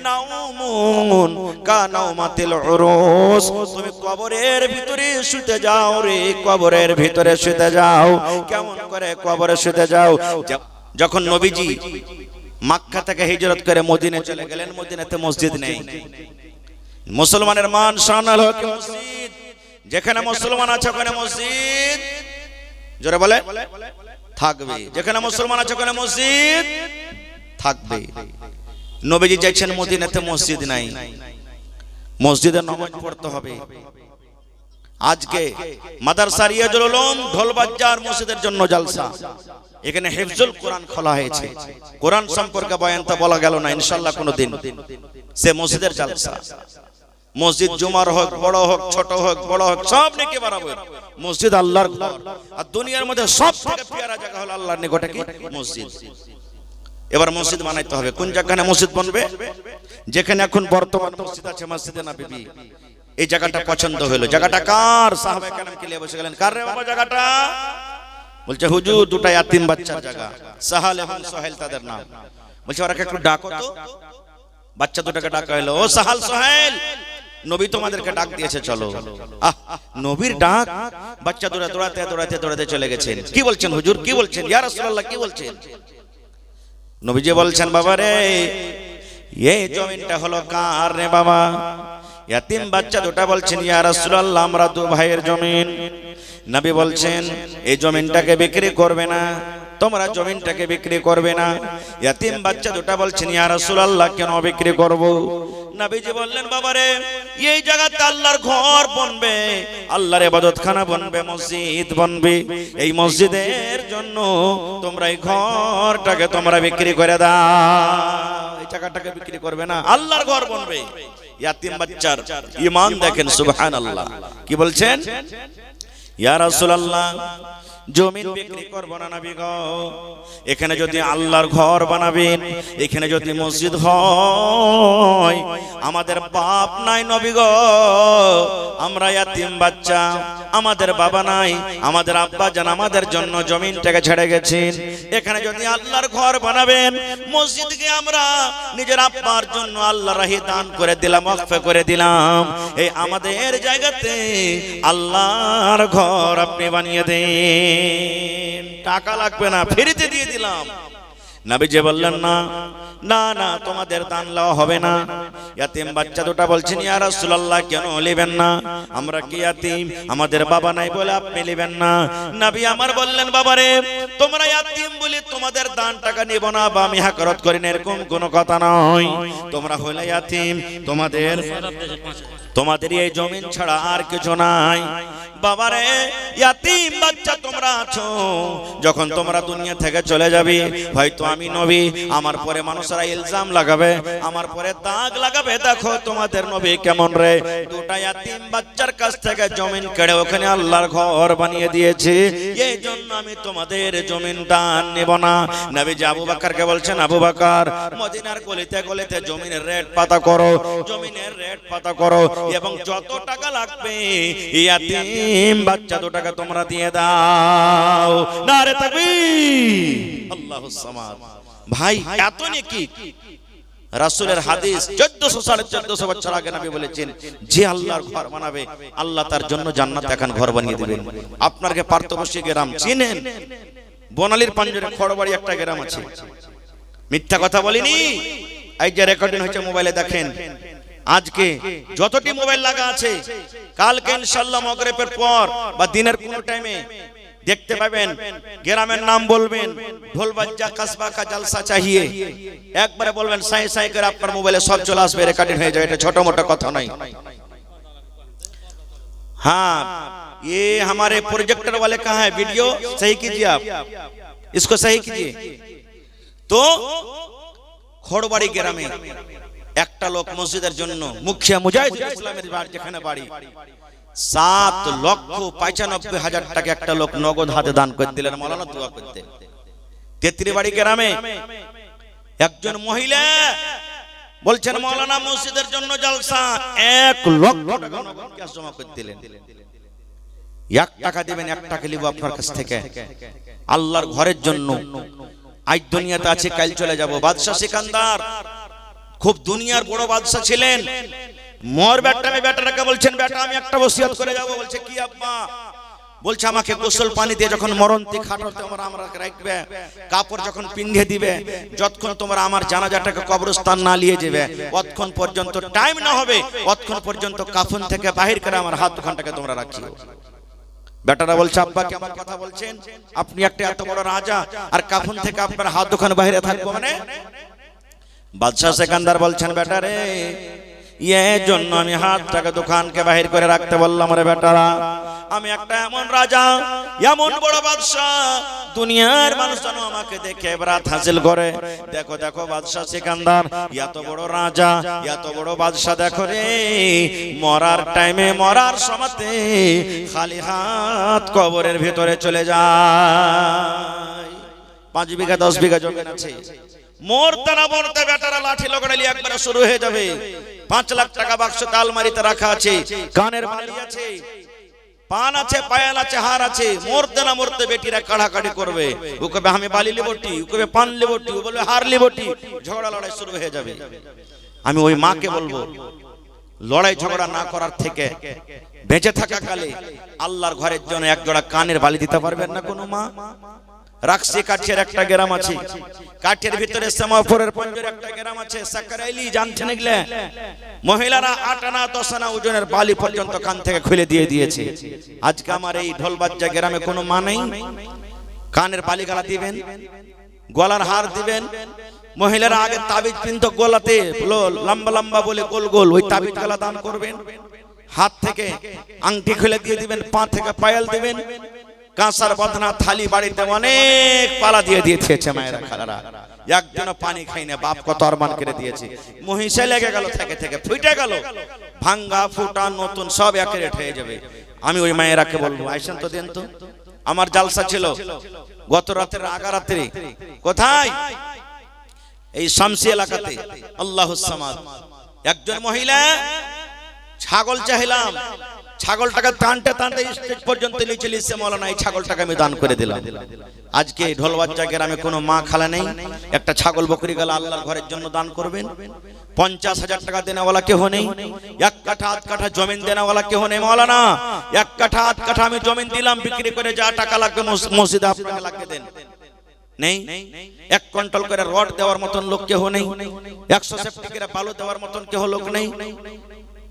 নাউমুন কা নাউমাতিল উরুস, তুমি কবরের ভিতরে শুতে যাও রে, কবরের ভিতরে শুতে যাও। কেমন করে কবরে শুতে যাও? যখন নবীজি মক্কা থেকে হিজরত করে মদিনা চলে গেলেন, মদিনাতে মসজিদ নেই। মুসলমানের মান শান হলো কি মসজিদ, যেখানে মুসলমান আছে ওখানে মসজিদ জোরে বলে থাকবে, যেখানে মুসলমান আছে ওখানে মসজিদ থাকবে। নবীজি যাচ্ছেন মদিনাতে, মসজিদ নাই, মসজিদে নামাজ পড়তে হবে। আজকে মাদ্রাসা রিয়াজুল উলুম ঢোলবাজার মসজিদের জন্য জলসা, এখানে হিফজুল কোরআন খোলা হয়েছে, কোরআন সম্পর্কে বয়ানটা বলা গেল না, ইনশাআল্লাহ কোনদিন সে মসজিদের জলসা। মসজিদ জুমার হোক, বড় হোক, ছোট হোক, বড় হোক, সব নেকি বরাবর। মসজিদ আল্লাহর ঘর, আর দুনিয়ার মধ্যে সবথেকে প্রিয় জায়গা হলো আল্লাহর নিকটে কি মসজিদ। এবার মসজিদ বানাইতে হবে। কোন জায়গায় মসজিদ বানবে? যেখানে এখন বর্তমান মসজিদ আছে, মসজিদে নববী, এই জায়গাটা পছন্দ হলো। জায়গাটা কার? সাহাবায়ে কেরাম কে নিয়ে বসে গেলেন, কার রে বাবা জায়গাটা? বলছে হুজুর দুটো ইয়াতিম বাচ্চার জায়গা, সাহাল এবং সোহেল তাদের নাম। বলছে ওরাকে একটু ডাকো তো। বাচ্চা দুটাকে ডাকা হলো, ও সাহাল সোহেল, নবী তোমাদেরকে ডাক দিয়েছে, চলো। নবীর ডাক, বাচ্চা দুটা দৌড়াতে দৌড়াতে দৌড়াতে চলে গেছেন। কি বলছেন হুজুর, কি বলছেন ইয়া রাসূলুল্লাহ, কি বলছেন? নবীজি বলছেন, বাবা রে, এই জমিনটা হলো কার রে বাবা? ইয়াতিম বাচ্চা দুটা বলছেন, ইয়া রাসূলুল্লাহ, আমরা দু ভাইয়ের জমিন। নবী বলছেন, এই জমিনটাকে বিক্রি করবে না, তোমরা জমিনটাকে বিক্রি করবে না। ইয়াতিম বাচ্চা দুটা বলছেন, ইয়া রাসূলুল্লাহ, কেন বিক্রি করব? নবীজি বললেন, বাবারে, এই জায়গাতে আল্লাহর ঘর বনবে, আল্লাহর ইবাদতখানা বনবে, মসজিদ বনবে। এই মসজিদের জন্য তোমরা এই ঘরটাকে তোমরা বিক্রি করে দাও। এই জায়গাটাকে বিক্রি করবে না, আল্লাহর ঘর বনবে। ইয়াতিম বাচ্চার ঈমান দেখেন, সুবহানাল্লাহ। কি বলছেন? ইয়া রাসূলুল্লাহ, জমিন বিক্রি করব না নবী গো, এখানে যদি আল্লাহর ঘর বানাবেন, এখানে যদি মসজিদ হয়, আমাদের বাপ নাই নবী গো, আমরা ইয়াতিম বাচ্চা, আমাদের বাবা নাই, আমাদের আব্বা জান আমাদের জন্য জমিনটাকে ছেড়ে গেছেন। এখানে যদি আল্লাহর ঘর বানাবেন, মসজিদকে আমরা নিজের আব্বার জন্য আল্লাহর রাহে দান করে দিলাম, ওয়াকফ করে দিলাম। এই আমাদের জায়গাতে আল্লাহর ঘর আপনি বানিয়ে দেন, টাকা লাগবে না, ফ্রিতে দিয়ে দিলাম। নবীজি বললেন, না না না, তোমাদের দান লওয়া হবে না। ইয়াতিম বাচ্চা দুটা বলছেন, ইয়া রাসূলুল্লাহ, কেন নেবেন না? আমরা কি ইয়াতিম? আমাদের বাবা নাই বলে আপনি নেবেন না? নবী আমার বললেন, বাবারে, তোমরা ইয়াতিম বলে তোমাদের দান টাকা নিব না বা আমি হাকরত করি না, এরকম কোনো কথা নয়। তোমরা হইলে ইয়াতিম, তোমাদের এই জমিন ছাড়া আর কিছু নাই। বাবারে, ইয়াতিম বাচ্চা তোমরা আছো, যখন তোমরা দুনিয়া থেকে চলে যাবে, হয়তো আমি নবী, আমার পরে মানুষরা ইলজাম লাগাবে, আমার পরে দাগ লাগাবে, দেখো তোমাদের নবী কেমন রে, দুটা ইয়াতিম বাচ্চার কাছ থেকে জমিন কেড়ে ওখানে আল্লাহর ঘর বানিয়ে দিয়েছে, এই জন্য আমি তোমাদের জমিন দান নেব না। নবীজি আবু বকরকে বলছেন, আবু বকর, মদিনার গলিতে গলিতে জমিনের রেট পাতা করো, জমিনের রেট পাতা করো, এবং যত টাকা লাগবে ইয়াতিম বাচ্চা দুটাকে তোমরা দিয়ে দাও। নারে তাকবীর, আল্লাহুস সামাদ। ভাই, এত নাকি রাসূলের হাদিস 1400-1450 বছর আগে নবী বলেছেন, যে আল্লাহর ঘর বানাবে, আল্লাহ তার জন্য জান্নাত এখন ঘর বানিয়ে দিবেন। আপনাকে পার্থবর্ষী গ্রাম চিনেন? বনালীর পাঞ্জরে খড়বাড়ি একটা গ্রাম আছে, মিথ্যা কথা বলিনি। এই যে রেকর্ডিং হচ্ছে, মোবাইলে দেখেন। আজকে যতটি মোবাইল লাগা আছে, কালকে ইনশাআল্লাহ মাগরিবের পর বা দিনের কোন টাইমে দেখতে পাবেন, গ্রামের নাম বলবেন, ঢোলবাজ্জা কাসবা কা জলসা চাহিয়ে, একবারে বলবেন, সাই সাই করে আপনার মোবাইলে সব চলে আসবে, রেকর্ডিং হয়ে যাবে। এটা ছোট মোটো কথা নয়। हाँ, ये हमारे प्रोजेक्टर वाले कहाँ है? वीडियो सही कीजिए, आप इसको सही कीजिए। तो খড়বাড়ি গ্রামে একটা লোক মসজিদের জন্য, মুখিয়া মুজাহিদুল ইসলামের যেখানে বাড়ি, 7,95,000 টাকা একটা লোক নগদ হাতে দান করে দিলেন মাওলানা দোয়া করতে। তেত্রিবাড়ি গ্রামে একজন মহিলা বলছেন, মাওলানা মসজিদের জন্য জলসা, 1 লক্ষ টাকা নগদ ক্যাশ জমা করে দিলেন। 1 টাকা দিবেন, 1 টাকা নিব আপনার কাছ থেকে আল্লাহর ঘরের জন্য। আজ দুনিয়াতে আছে, কাল চলে যাব। বাদশাহ সিকান্দার খুব দুনিয়ার বড় বাদশাহ ছিলেন। মোর বেটাটাকে বলছেন, বেটা আমি একটা ওসিয়ত করে যাব। বলছে, কি আব্বা? বলছে আমাকে গোসল পানি দিয়ে যখন মরণতে খাটাতে আমরা রাখবে, কাপড় যখন পিন্ধে দিবে, যতক্ষণ তোমরা আমার জানাজাটাকে কবরস্থান না নিয়ে যাবে, অতক্ষণ পর্যন্ত টাইম না হবে, অতক্ষণ পর্যন্ত কাফন থেকে বাহির করে আমার হাত দুখানটাকে তোমরা রাখিও। বেটারা বলছে আব্বা কেমন কথা বলছেন, আপনি একটা এত বড় রাজা আর কাফন থেকে আপনার হাত দুখান বাইরে থাকবো মানে? বাদশাহ সেকান্দার বলছেন বেটারে এর জন্য আমি হাতটাকে দোকানকে বাহির করে রাখতে বললাম রে বেটারা, আমি একটা এমন রাজা, এমন বড় বাদশাহ, দুনিয়ার মানুষ যেন আমাকে দেখে বরাত হাসিল করে। দেখো দেখো বাদশাহ সিকান্দার এত বড় রাজা, এত বড় বাদশাহ, দেখো রে মরার টাইমে, মরার সময়তে খালি হাত কবরের ভিতরে চলে যায়। 5 বিঘা 10 বিঘা জমি আছে, মরতে না মরতে বেটারা লাঠি লগড়ালি একবারে শুরু হয়ে যাবে। 5 লাখ টাকা বাক্স আলমারিতে রাখা আছে, কানের বালি আছে, পান আছে, পায়াল আছে, হার আছে, মরতে না মরতে বেটিরা কাড়াকাড়ি করবে। ও কবে আমি বালি লিবটি, ও কবে পান লিবটি, ও বলবে হার লিবটি, ঝগড়া লড়াই শুরু হয়ে যাবে। আমি ওই মাকে বলবো লড়াই ঝগড়া না করার থেকে বেঁচে থাকা কালে আল্লাহর ঘরের জন্য এক জোড়া কানের বালি দিতে পারবেন না কোনো মা? রাখছি কাঠের একটা গ্রাম আছে, কাঠের ভিতরে সেমাফোরের পঞ্জের একটা গ্রাম আছে, সাকারাইলি জানছেন এগুলা? মহিলারা 8 আনা 10 আনা ওজনের বালি পর্যন্ত কান থেকে খুলে দিয়ে দিয়েছে। আজকে আমার এই ঢোলবাজ্জা গ্রামে কোনো মা নেই? কানের বালি গালা দিবেন, গলার হার দিবেন। মহিলারা আগে তাবিজ পিনতো গলাতে লম্বা লম্বা বলে গোল গোল, ওই তাবিজ গালা দান করবেন। হাত থেকে আংটি খুলে দিয়ে দিবেন, পা থেকে পায়াল দিবেন। কাঁসার বদনা থালি বাড়িতে অনেক পালা দিয়ে দিয়েছে মায়েরা খালারা, একদিনও পানি খাই না, বাপ কত অরমান করে দিয়েছে। মহিষে লেগে গেল, থেকে থেকে ফুটে গেল, ভাঙ্গা ফুটা নতুন সব একে রেট হয়ে যাবে। আমি ওই মায়েরাকে বলবো আইসেন তো দেন তো। আমার জালসা ছিল গত রাতের আগারাত্রি, কোথায়? এই শামসি এলাকাতে। আল্লাহুস সামাদ। একজন মহিলা ছাগল চাইলাম, ছাগলটাকে টানতে টানতে স্টেজ পর্যন্ত নিচে লিখছে মৌলানা এই ছাগলটাকে আমি দান করে দিলাম। আজকে ঢোলবাজ্জা গ্রামে কোনো মা খালা নেই, একটা ছাগল বকরি গেল আল্লাহর ঘরের জন্য দান করবেন। 50,000 টাকা দেনাওয়ালা কেহ নেই, 1 কাঠা 8 কাঠা জমিন দেনাওয়ালা কেহ নেই। মৌলানা 1 কাঠা 8 কাঠা আমি জমিন দিলাম, বিক্রি করে যা টাকা লাগবে মসজিদে আপনাকে লাগিয়ে দেন। নেই 1 কুইন্টাল করে রড দেওয়ার মতন লোক কেহ নেই, 100 সেফটি করে বালু দেওয়ার মতন কেহ লোক নেই,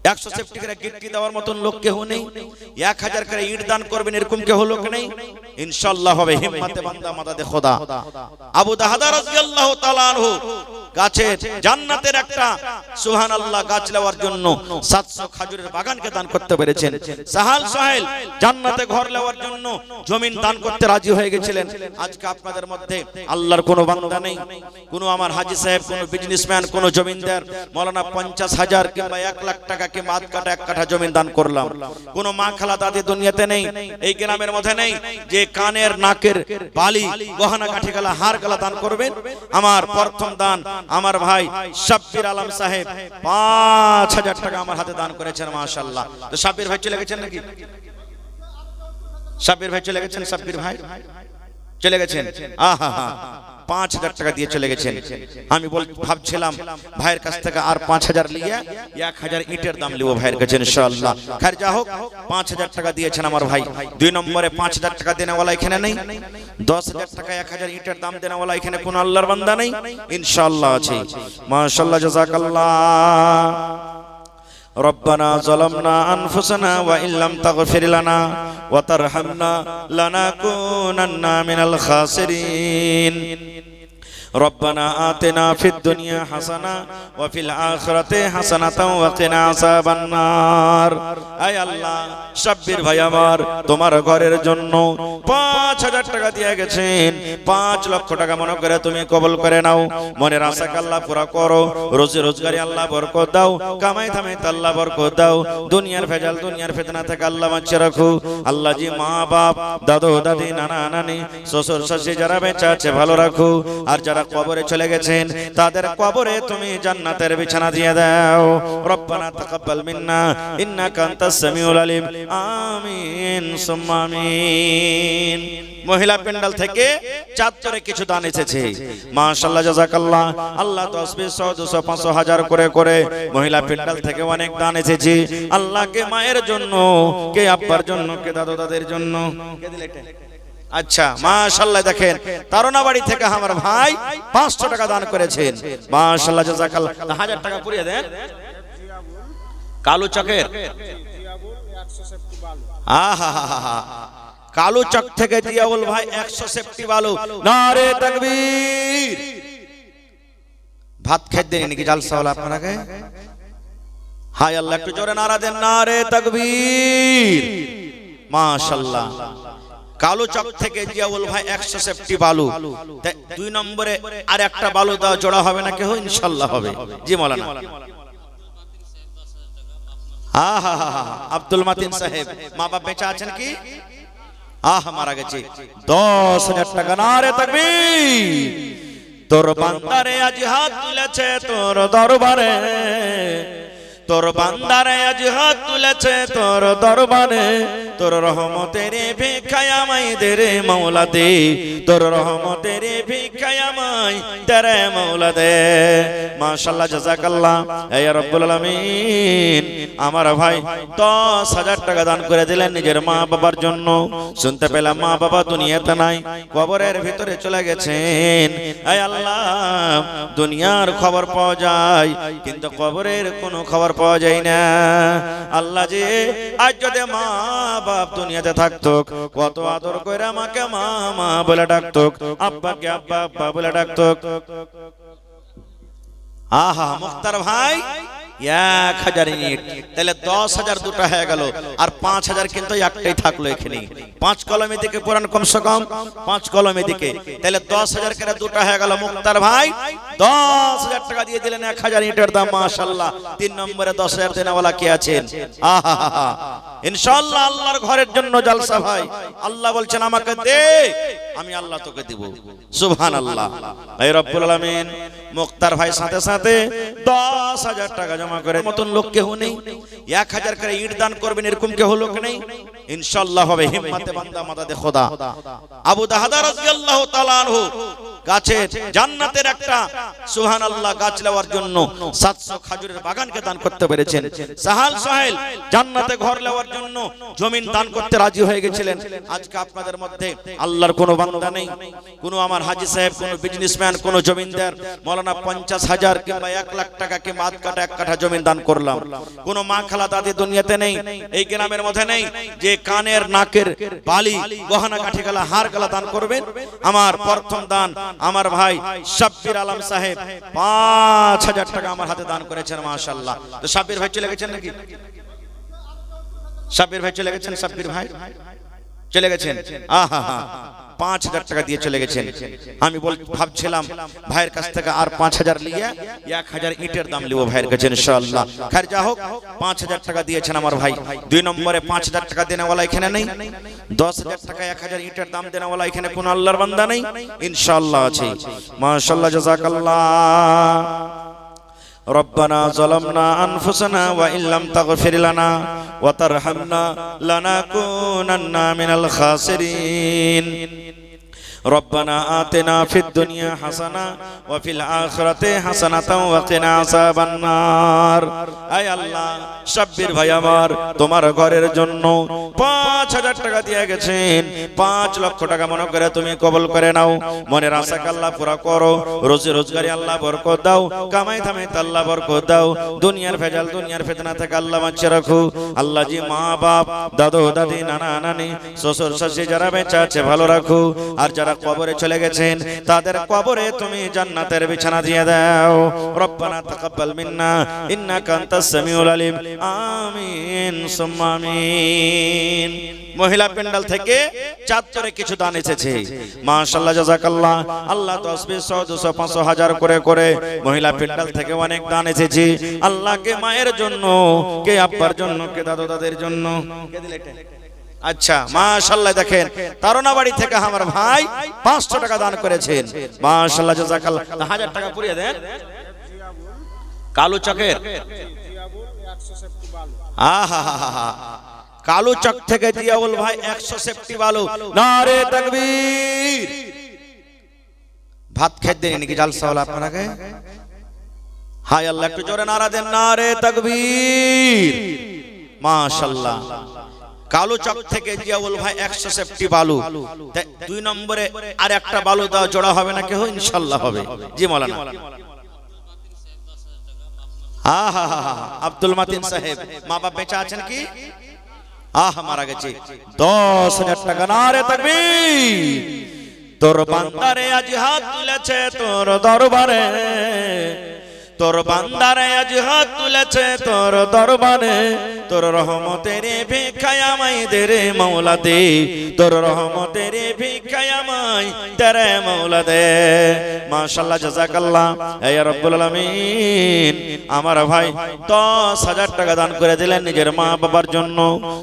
100 সেফটি করে গিট্টি দেওয়ার মতন লোক কেহ নেই, 1000 করে ইট দান করবেন এরকম কেহ লোক নেই। ইনশাআল্লাহ হবে হিম্মতে বান্দা মাদাদে খোদা। আবু দাহদা রাদিয়াল্লাহু তাআলা আনহু গাছের জান্নাতের একটা সুবহানাল্লাহ গাছ নেওয়ার জন্য 700 খেজুরের বাগানকে দান করতে পেরেছেন। সাহাল সোহেল জান্নাতে ঘর নেওয়ার জন্য জমিন দান করতে রাজি হয়ে গেছিলেন। আজকে আপনাদের মধ্যে আল্লাহর কোনো বান্দা নেই, কোনো আমার হাজী সাহেব, কোনো বিজনেসম্যান, কোনো জমিনদার মাওলানা 50,000 কিংবা 1 লাখ টাকা কিংবা 1 কাঠা 1 কাঠা জমিন দান করলাম। কোনো মা খালা দাদি দুনিয়াতে নেই, এই গ্রামের মধ্যে নেই যে কানের নাকের বালি গহনা কাঠি গলা হার গলা দান করবেন। আমার প্রথম দান আমার ভাই শাব্বির আলম সাহেব 5,000 টাকা আমার হাতে দান করেছেন মাশাআল্লাহ। তো শাব্বির ভাই চলে গেছেন নাকি? শাব্বির ভাই চলে গেছেন, শাব্বির ভাই চলে গেছেন। আহা 5,000 টাকা দিয়ে চলে গেছেন। আমি ভাবছিলাম ভাইয়ের কাছ থেকে আর 5,000 নিয়ে 1,000 ইটের দাম লিব ভাইয়ের কাছে ইনশাআল্লাহ। খার যা হোক 5,000 টাকা দিয়েছেন আমার ভাই। 2 নম্বরে 5,000 টাকা দেনেওয়ালা এখানে নেই, 10,000 টাকা 1,000 ইটের দাম দেনেওয়ালা এখানে কোন আল্লাহর বান্দা নেই, ইনশাআল্লাহ আছে। মাশাআল্লাহ জাযাকাল্লাহ। ربنا ظلمنا أنفسنا وإن لم تغفر لنا وترحمنا لنكونن من الخاسرين ربنا آتنا في الدنيا حسنة وفي الآخرة حسنة وقنا عذاب النار আয় আল্লাহ শাব্বির ভাই আমার তোমার ঘরের জন্য 5,000 টাকা দিয়ে গেছেন, 5 লক্ষ টাকা মনে করে তুমি কবুল করে নাও। মনের আশাকে আল্লাহ পুরা করো, রোজি রোজগারে আল্লাহ বরকত দাও, কামাই ধামাইতে আল্লাহ বরকত দাও, দুনিয়ার ভেজাল দুনিয়ার ফিতনা থেকে আল্লাহ বাঁচিয়ে রাখো। আল্লাহ জি মা বাপ দাদু দাদি নানা নানি শ্বশুর শাশুড়ি যারা বেঁচে আছে ভালো রাখো, আর যারা কবরে চলে গেছেন তাদের কবরে তুমি জান্নাতের বিছানা দিয়ে দাও। রব্বানা তাকাব্বাল মিন্না ইন্নাকা আনতাস সামিউল আলিম। আমিন সুম্মা আমিন। মহিলা প্যান্ডেল থেকে চাঁদচরে কিছু দান এসেছে মাশাআল্লাহ জাযাকাল্লাহ আল্লাহ 10 20 100 200 500 হাজার করে করে মহিলা প্যান্ডেল থেকে অনেক দান এসেছে আল্লাহকে মায়ের জন্য কে আব্বার জন্য কে দাদু দাদের জন্য কে দিলে এটা আচ্ছা মাশাআল্লাহ দেখেন তারনাবাড়ি থেকে আমার ভাই 500 টাকা দান করেছেন মাশাআল্লাহ জাযাকাল্লাহ 1000 টাকা পুরিয়ে দেন কালু চকের আহা কালু চক থেকে জিয়াউল ভাই 100 সেফটি বালু নারে তাকবীর ভাত খেতে দেন নাকি জালসা হলো আপনাকে হায় আল্লাহ একটু জোরে নারা দেন নারে তাকবীর মাশাআল্লাহ কালু চক থেকে জিয়াউল ভাই 100 সেফটি বালু 2 নম্বরে আর একটা বালু দাও জোড়া হবে না কেউ ইনশাআল্লাহ হবে জি মাওলানা আহা আব্দুল মাতিন সাহেব মা বাপ বেঁচে আছেন কি আহা মারা গেছে 10000 টাকা নারে তাকবীর তোর বান্দারে আজ হাত তুলেছে তোর দরবারে তোর বান্দারে আজ হাত তুলেছে তোর দরবারে তোর রহমতের ভিক্ষায় আমায় দে রে মাওলা দে তোর রহমতের ভিক্ষায় আমায় দে রে মাওলা দে মাশাআল্লাহ জাযাকাল্লাহ ইয়া রাব্বুল আলামিন আমার ভাই 10000 টাকা দান করে দিলেন নিজের মা বাবার জন্য শুনতে পেলাম মা বাবা দুনিয়াতে নাই কবরের ভিতরে চলে গেছেন আয় আল্লাহ দুনিয়ার খবর পাওয়া যায় কিন্তু কবরের কোনো খবর পাওয়া যায় না আল্লাহ জি আজ যদি মা বাপ দুনিয়াতে থাকতো কত আদর করে আমাকে মা মা বলে ডাকতো আব্বাকে আব্বা আব্বা বলে ডাকতো আহা মুক্তার ভাই 1000 ইউনিট তাহলে 10000 দুটো হয়ে গেল আর 5000 কিন্তু একটাই থাকলো এখানে 5 কলমে দিকে পুরান কমসে কম 5 কলমে দিকে তাহলে 10000 করে দুটো হয়ে গেল মুক্তার ভাই 10000 টাকা দিয়ে দিলেন 1000 ইউনিটের দাম মাশাআল্লাহ 3 নম্বরে 10000 দেনাওয়ালা কে আছেন আহা ইনশাআল্লাহ আল্লাহর ঘরের জন্য জলসা ভাই আল্লাহ বলছেন আমাকে দে আমি আল্লাহ তোকে দেব সুবহানাল্লাহ এই রব্বুল আলামিন মুক্তার ভাই সাথে সাথে 10000 টাকা জমা করে মতন লোক কেউ নেই 1000 করে ইট দান করবেন এরকম কেউ লোক নেই ইনশাআল্লাহ হবে হিম্মতে বান্দা মাদাদে খোদা আবু দাহদা রাদিয়াল্লাহু তাআলা আনহু গাছের জান্নাতের একটা সুবহানাল্লাহ গাছ নেওয়ার জন্য 700 খেজুরের বাগানকে দান করতে পেরেছেন সাহাল সোহেল জান্নাতে ঘর নেওয়ার জন্য জমিন দান করতে রাজি হয়ে গেছিলেন আজকে আপনাদের মধ্যে আল্লাহর কোনো বান্দা নেই কোনো আমার হাজী সাহেব কোনো বিজনেসম্যান কোনো জমিনদার মাওলানা 50000 কিংবা 1 লাখ টাকা কি মাদ কাটা 1 কাঠা জমি দান করলাম কোনো মা খালা দাদি দুনিয়াতে নেই এই গ্রামের মধ্যে নেই যে কানের নাকের বালি গহনা কাঠি গলা হার গলা দান করবেন আমার প্রথম দান আমার ভাই শাব্বির আলম সাহেব 5000 টাকা আমার হাতে দান করেছেন মাশাআল্লাহ তো শাব্বির ভাই চলে গেছেন নাকি শাব্বির ভাই চলে গেছেন শাব্বির ভাই চলে গেছেন আহা 5000 টাকা দিয়ে চলে গেছেন আমি ভাবছিলাম ভাইয়ের কাছ থেকে আর 5000 নিয়ে 1000 ইটের দাম লিবো ভাইয়ের কাছে ইনশাআল্লাহ খার যা হোক 5000 টাকা দিয়েছেন আমার ভাই 2 নম্বরে 5000 টাকা দেনেওয়ালা এখানে নেই 10000 টাকা 1000 ইটের দাম দেনেওয়ালা এখানে কোন আল্লাহর বান্দা নেই ইনশাআল্লাহ আছে মাশাআল্লাহ জাযাকাল্লাহ ربنا ظلمنا أنفسنا وإن لم تغفر لنا وترحمنا لنكونن من الخاسرين ربنا آتنا في الدنيا حسنة وفي الآخرة حسنة وقنا عذاب النار আয় আল্লাহ শাব্বির ভাই আমার তোমার ঘরের জন্য 5000 টাকা দিয়ে গেছেন 5 লক্ষ টাকা মনে করে তুমি কবুল করে নাও মনের আশাকে আল্লাহ পুরা করো রোজি রোজগারে আল্লাহ বরকত দাও কামাই ধামাইতে আল্লাহ বরকত দাও দুনিয়ার ভেজাল দুনিয়ার ফিতনা থেকে আল্লাহ বাঁচিয়ে রাখো আল্লাহ জি মা বাপ দাদু দাদি নানা নানি শ্বশুর শাশুড়ি যারা বেঁচে আছে ভালো রাখো আর যারা কবরে চলে গেছেন তাদের কবরে তুমি জান্নাতের বিছানা দিয়ে দাও রব্বানা তাকাব্বাল মিন্না ইন্নাকা আনতাস সামিউল আলিম আমিন সুম্মা আমিন মহিলা প্যান্ডেল থেকে চাঁদচরে কিছু দান এসেছে মাশাআল্লাহ জাযাকাল্লাহ আল্লাহ 10 20 100 200 500 হাজার করে করে মহিলা প্যান্ডেল থেকে অনেক দান এসেছে আল্লাহকে মায়ের জন্য কে আব্বার জন্য কে দাদু দাদের জন্য কে দিলে এটা আচ্ছা মাশাআল্লাহ দেখেন তারনাবাড়ি থেকে আমার ভাই 500 টাকা দান করেছেন মাশাআল্লাহ জাযাকাল্লাহ 1000 টাকা পুরিয়ে দেন কালু চকের আহা কালো চক থেকে জিয়াউল ভাই 100 সেফটি বালু। নারে তাকবীর। ভাত খেতে দেন নাকি জালসা হলো আপনাকে? হায় আল্লাহ, একটু জোরে নারা দেন, নারে তাকবীর। মাশাআল্লাহ। কালো চক থেকে জিয়াউল ভাই 100 সেফটি বালু। 2 নম্বরে আর একটা বালু দাও, জোড়া হবে না কেউ? ইনশাআল্লাহ হবে। জি মাওলানা। আব্দুল মাতিন সাহেব, মা বাপ বেঁচে আছেন কি? মারা গেছে। 10,000 টাকা। নারে তাকবীর। তোর বান্দারে আজ হাত তুলেছে তোর দরবারে, তোর বান্দারে আজ হাত তুলেছে তোর দরবারে, তোর রহমতের ভিক্ষায় আমায় দে রে মাওলা দে, তোর রহমতের ভিক্ষায় আমায় দে রে মাওলা দে। মাশাআল্লাহ, জাযাকাল্লাহ ইয়া রাব্বুল আলামিন। আমার ভাই 10,000 টাকা দান করে দিলেন নিজের মা বাবার জন্য।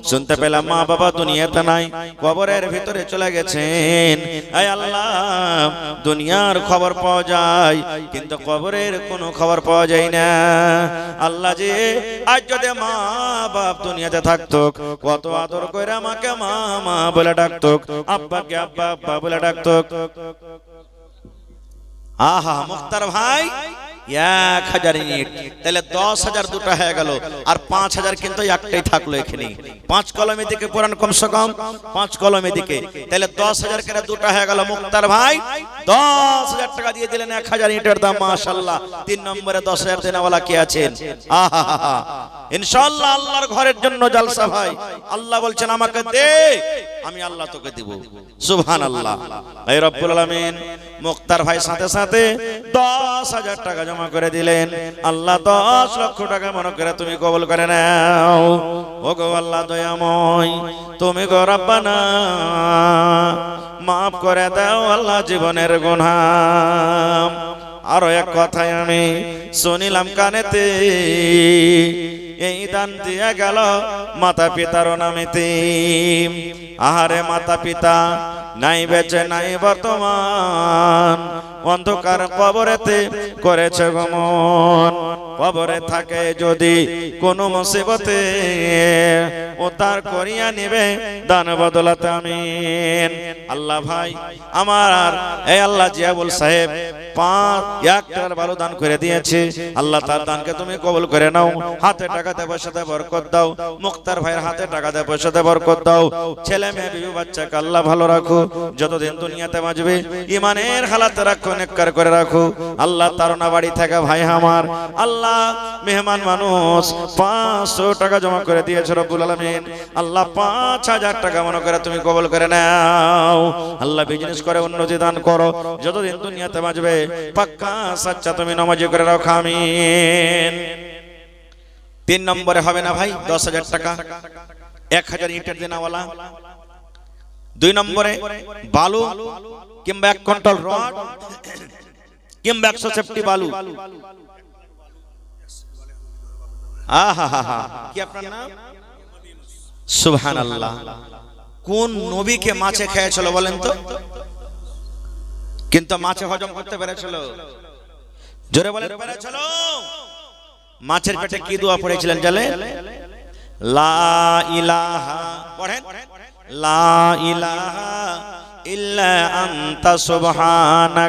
শুনতে পেলাম মা বাবা দুনিয়াতে নাই, কবরের ভিতরে চলে গেছেন। আয় আল্লাহ, দুনিয়ার খবর পাওয়া যায় কিন্তু কবরের কোনো খবর পাওয়া যায় না। আল্লাহ যে আজ যদি মা বাপ দুনিয়াতে থাকতো, কত আদর করে আমাকে মা মা বলে ডাকতো, আব্বাকে আব্বা আব্বা বলে ডাকতো। মুক্তার ভাই 1000 ইউনিট, তাহলে 10,000 দুটো হয়ে গেল, আর 5,000 কিন্তু একটাই থাকলো এখানে। 5 কলমে দিকে পুরান কমসে কম 5 কলমে দিকে, তাহলে 10,000 করে দুটো হয়ে গেল। মুক্তার ভাই 10,000 টাকা দিয়ে দিলেন, 1000 ইউনিটের দাম। মাশাআল্লাহ। 3 নম্বরে 10,000 দেনাওয়ালা কে আছেন? ইনশাআল্লাহ আল্লাহর ঘরের জন্য জলসা ভাই। আল্লাহ বলছেন আমাকে দে, আমি আল্লাহ তোকে দেব। সুবহানাল্লাহ। এই রব্বুল আলামিন মুক্তার ভাই সাথে সাথে 10,000 টাকা জমা করে দিলেন। আল্লাহ 10 লক্ষ টাকা মনে করে তুমি কবুল করে নাও। ও গো আল্লাহ দয়াময়, তুমি গো রব্বানা মাফ করে দাও আল্লাহ জীবনের গুনাহ। আরো এক কথাই আমি শুনিলাম কানেতে, এই দান দিয়া গেল মাতা পিতার নামেতে। আহারে মাতা পিতা নাই বেঁচে নাই বর্তমান, অন্ধকার কবরেতে করেছে গমন। কবরে থাকে যদি কোন মুসিবতে, ও তার করিয়া নিবে দান বদলাতে। আমিন। আল্লাহ ভাই আমার এই আল্লাহ জিয়াউল সাহেব 1 টাকার ভালো দান করে দিয়েছে। আল্লাহ তার দানকে তুমি কবুল করে নাও। হাতে টাকাতে পয়সাতে বরকত দাও। মুক্তার ভাইয়ের হাতে টাকাতে পয়সাতে বরকত দাও। ছেলে মেয়ে বিবি বাচ্চাকে আল্লাহ ভালো রাখো, যতদিন দুনিয়াতে বাঁচবে ঈমানের হালাতে রাখো, নেককার করে রাখো। আল্লাহ তারনা বাড়ি থেকে ভাই আমার আল্লাহ মেহমান মানুষ 500 টাকা জমা করে দিয়েছে রব্বুল আলামিন। আল্লাহ 5,000 টাকা মনে করে তুমি কবুল করে নাও। আল্লাহ বিজনেস করে উন্নতি দান করো, যতদিন দুনিয়াতে বাঁচবে পাক্কা সাচ্চা তুমি নামাজি করে রাখো। আমিন। 3 নম্বরে হবে না ভাই 10,000 টাকা, 1000 ইটের দেনাওয়ালা। 2 নম্বরে বালু কিংবা 1 কুইন্টাল রড কিংবা 100 সেফটি বালু। কি আপনার নাম? সুবহানাল্লাহ। কোন নবীকে মাছে খেয়েছিল বলেন তো? কিন্তু মাছে হজম করতে পেরেছিল? জোরে বলেন পেরেছিল? মাছের পেটে কি দোয়া পড়েছিলেন জানেন? লা ইলাহা, পড়েন, লা ইলাহা ইল্লা আনতা সুবহানাক।